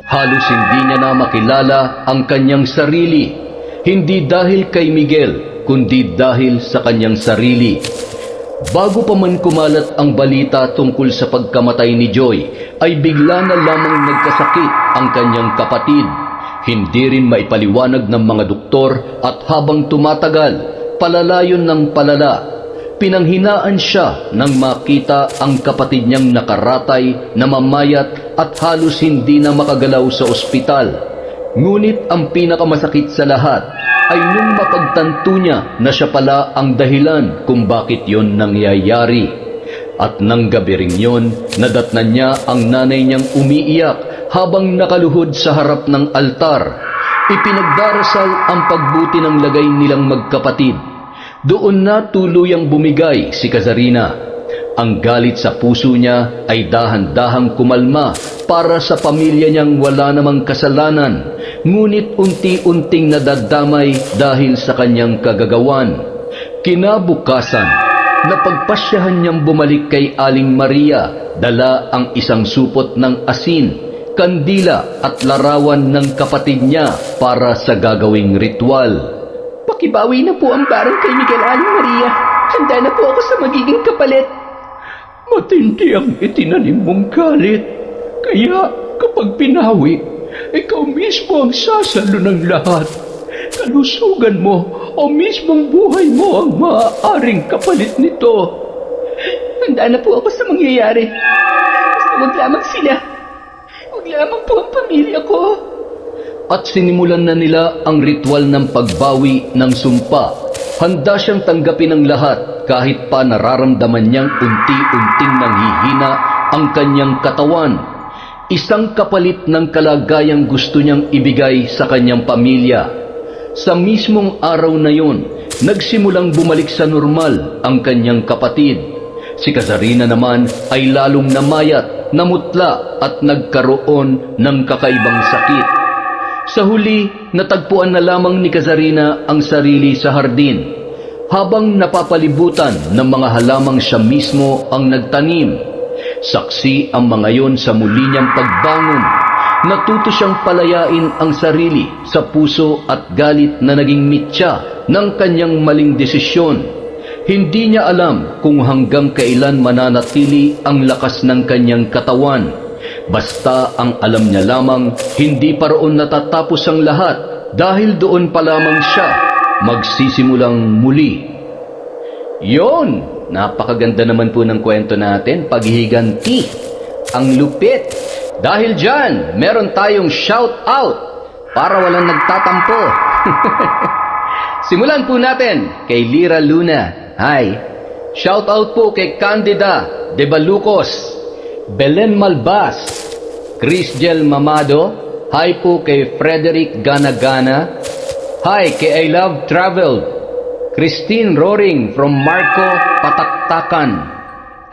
Halos hindi niya na makilala ang kanyang sarili. Hindi dahil kay Miguel, kundi dahil sa kanyang sarili. Bago pa man kumalat ang balita tungkol sa pagkamatay ni Joy, ay bigla na lamang nagkasakit ang kanyang kapatid. Hindi rin maipaliwanag ng mga doktor at habang tumatagal, palalayon ng palala. Pinanghinaan siya nang makita ang kapatid niyang nakaratay, namamayat at halos hindi na makagalaw sa ospital. Ngunit ang pinakamasakit sa lahat ay nung mapagtanto niya na siya pala ang dahilan kung bakit yon nangyayari. At nang gabi ring yon, nadatnan niya ang nanay niyang umiiyak habang nakaluhod sa harap ng altar. Ipinagdarasal ang pagbuti ng lagay nilang magkapatid. Doon na tuluyang bumigay si Kazarina. Ang galit sa puso niya ay dahan-dahang kumalma para sa pamilya niyang wala namang kasalanan, ngunit unti-unting nadadamay dahil sa kanyang kagagawan. Kinabukasan, napagpasyahan niyang bumalik kay Aling Maria, dala ang isang supot ng asin, kandila at larawan ng kapatid niya para sa gagawing ritual. Pakibawi na po ang barang kay Miguel, Aling Maria. Handa na po ako sa magiging kapalit. Matindi ang itinanim mong galit. Kaya kapag pinawi, ikaw mismo ang sasalo ng lahat. Kalusugan mo o mismong buhay mo ang maaaring kapalit nito. Handa na po ako sa mangyayari. Basta wag lamang sila. Wag lamang po ang pamilya ko. At sinimulan na nila ang ritual ng pagbawi ng sumpa. Handa siyang tanggapin ang lahat kahit pa nararamdaman niyang unti-unting nanghihina ang kanyang katawan. Isang kapalit ng kalagayang gusto niyang ibigay sa kanyang pamilya. Sa mismong araw na yun, nagsimulang bumalik sa normal ang kanyang kapatid. Si Kazarina naman ay lalong namayat, namutla at nagkaroon ng kakaibang sakit. Sa huli, natagpuan na lamang ni Kazarina ang sarili sa hardin, habang napapalibutan ng mga halamang siya mismo ang nagtanim. Saksi ang mga yon sa muli niyang pagbangon. Natuto siyang palayain ang sarili sa puso at galit na naging mitya ng kanyang maling desisyon. Hindi niya alam kung hanggang kailan mananatili ang lakas ng kanyang katawan. Basta ang alam niya lamang, hindi pa roon natatapos ang lahat dahil doon pa lamang siya magsisimulang muli. Yon! Napakaganda naman po ng kwento natin, paghihiganti. Ang lupit! Dahil dyan, meron tayong shout out para walang nagtatampo. Simulan po natin kay Lira Luna. Hi! Shout out po kay Candida de Balucos, Belen Malbas, Crisgel Mamado. Hi po kay Frederick Ganagana. Hi kay I Love Travel, Christine Roring from Marco Pataktakan.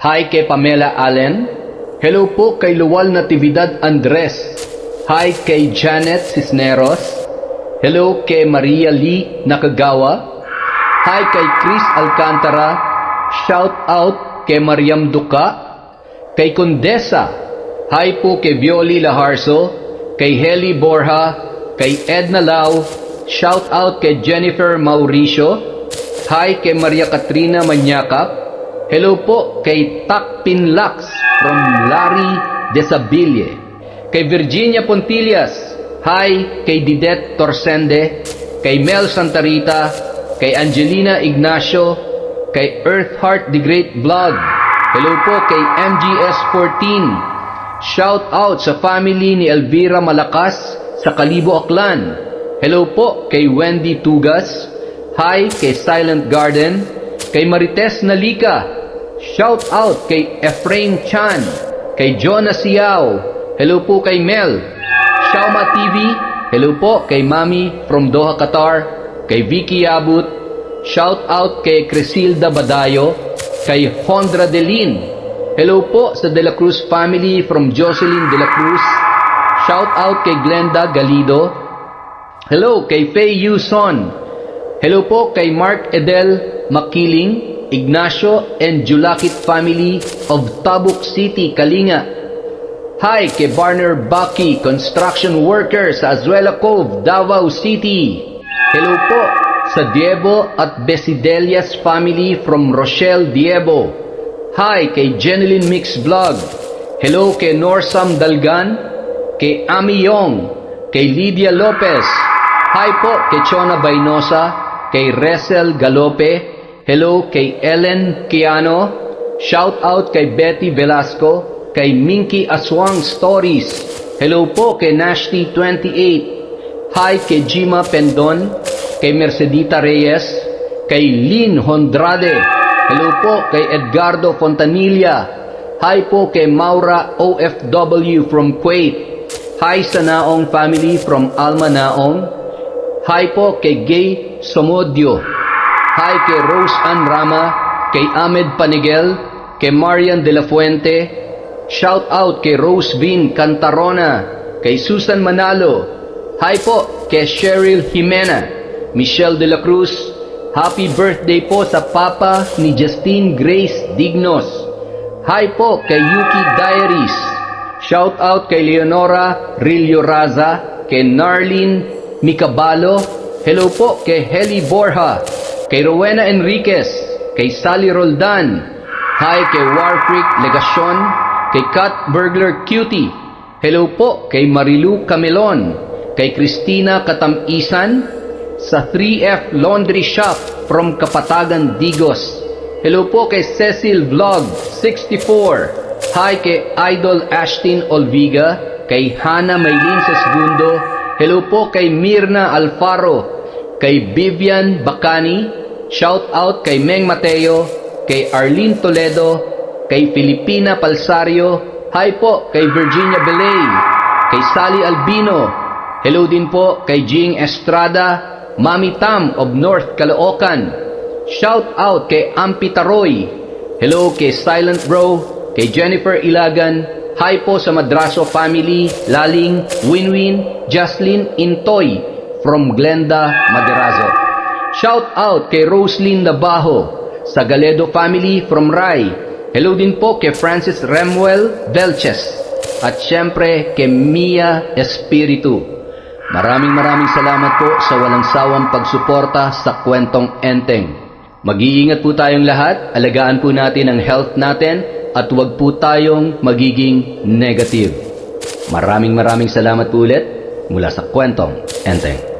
Hi kay Pamela Allen. Hello po kay Luwal Natividad Andres. Hi kay Janet Cisneros. Hello kay Maria Lee Nakagawa. Hi kay Chris Alcantara. Shout out kay Mariam Duka. Kay Condesa. Hi po kay Violi Laharso. Kay Heli Borja. Kay Edna Lau. Shout out kay Jennifer Mauricio. Hi kay Maria Katrina Manyakap. Hello po kay Takpin Lax. from Larry Desabille. Kay Virginia Pontillas, hi. Kay Didet Torsende, kay Mel Santarita, kay Angelina Ignacio, kay Earthheart the Great Vlog. Hello po kay MGS14. Shout out sa family ni Elvira Malakas sa Kalibo, Aklan. Hello po kay Wendy Tugas. Hi kay Silent Garden, kay Marites Nalika. Shout out kay Efrain Chan, kay Jonas Siao. Hello po kay Mel. Shauma TV. Hello po kay Mami from Doha, Qatar, kay Vicky Abut. Shout out kay Crisilda Badayo, kay Hondra Delin. Hello po sa De La Cruz family from Jocelyn De La Cruz. Shout out kay Glenda Galido. Hello kay Faye Yuson. Hello po kay Mark Edel Makiling, Ignacio and Julakit family of Tabuk City, Kalinga. Hi kay Barner Baki, construction worker sa Azuela Cove, Davao City. Hello po sa Diebo at Besidelias family from Rochelle, Diebo. Hi kay Jeneline Mix Vlog. Hello kay Norsam Dalgan, kay Ami Yong, kay Lydia Lopez. Hi po kay Chona Bainosa, kay Resel Galope. Hello kay Ellen Kiano. Shout out kay Betty Velasco, kay Minky Aswang Stories. Hello po kay Nashti 28. Hi kay Jima Pendon, kay Mercedita Reyes, kay Lynn Hondrade. Hello po kay Edgardo Fontanilla. Hi po kay Maura OFW from Kuwait. Hi sa Naong family from Alma Naong. Hi po kay Gay Somodio. Hi kay Rose Ann Rama, kay Ahmed Panigel, kay Marian De La Fuente. Shout out kay Rose Bean Cantarona, kay Susan Manalo. Hi po kay Cheryl Jimena, Michelle De La Cruz. Happy birthday po sa papa ni Justine Grace Dignos. Hi po kay Yuki Diaries. Shout out kay Leonora Rillo Raza, kay Narlene Micabalo. Hello po kay Heli Borja, kay Rowena Enriquez, kay Sally Roldan. Hi kay Warfreak Legacion, kay Kat Burglar Cutie. Hello po kay Marilu Camelon, kay Christina Katamisan sa 3F Laundry Shop from Kapatagan, Digos. Hello po kay Cecil Vlog 64. Hi kay Idol Ashtin Olviga, kay Hana Maylin Segundo. Hello po kay Mirna Alfaro, kay Vivian Bacani. Shout out kay Meng Mateo, kay Arlene Toledo, kay Filipina Palsario. Hi po kay Virginia Belay, kay Sally Albino. Hello din po kay Jing Estrada, Mami Tam of North Caloocan. Shout out kay Ampi Taroy. Hello kay Silent Bro, kay Jennifer Ilagan. Hi po sa Madraso family, Laling, Winwin, Jocelyn Intoy from Glenda, Maderazo. Shout out kay Roslyn Nabajo sa Galedo family from Rai. Hello din po kay Francis Remuel Velches at syempre kay Mia Espiritu. Maraming salamat po sa walang sawang pagsuporta sa Kwentong Enteng. Mag-iingat po tayong lahat, alagaan po natin ang health natin at huwag po tayong magiging negative. Maraming salamat po ulit mula sa Kwentong Enteng.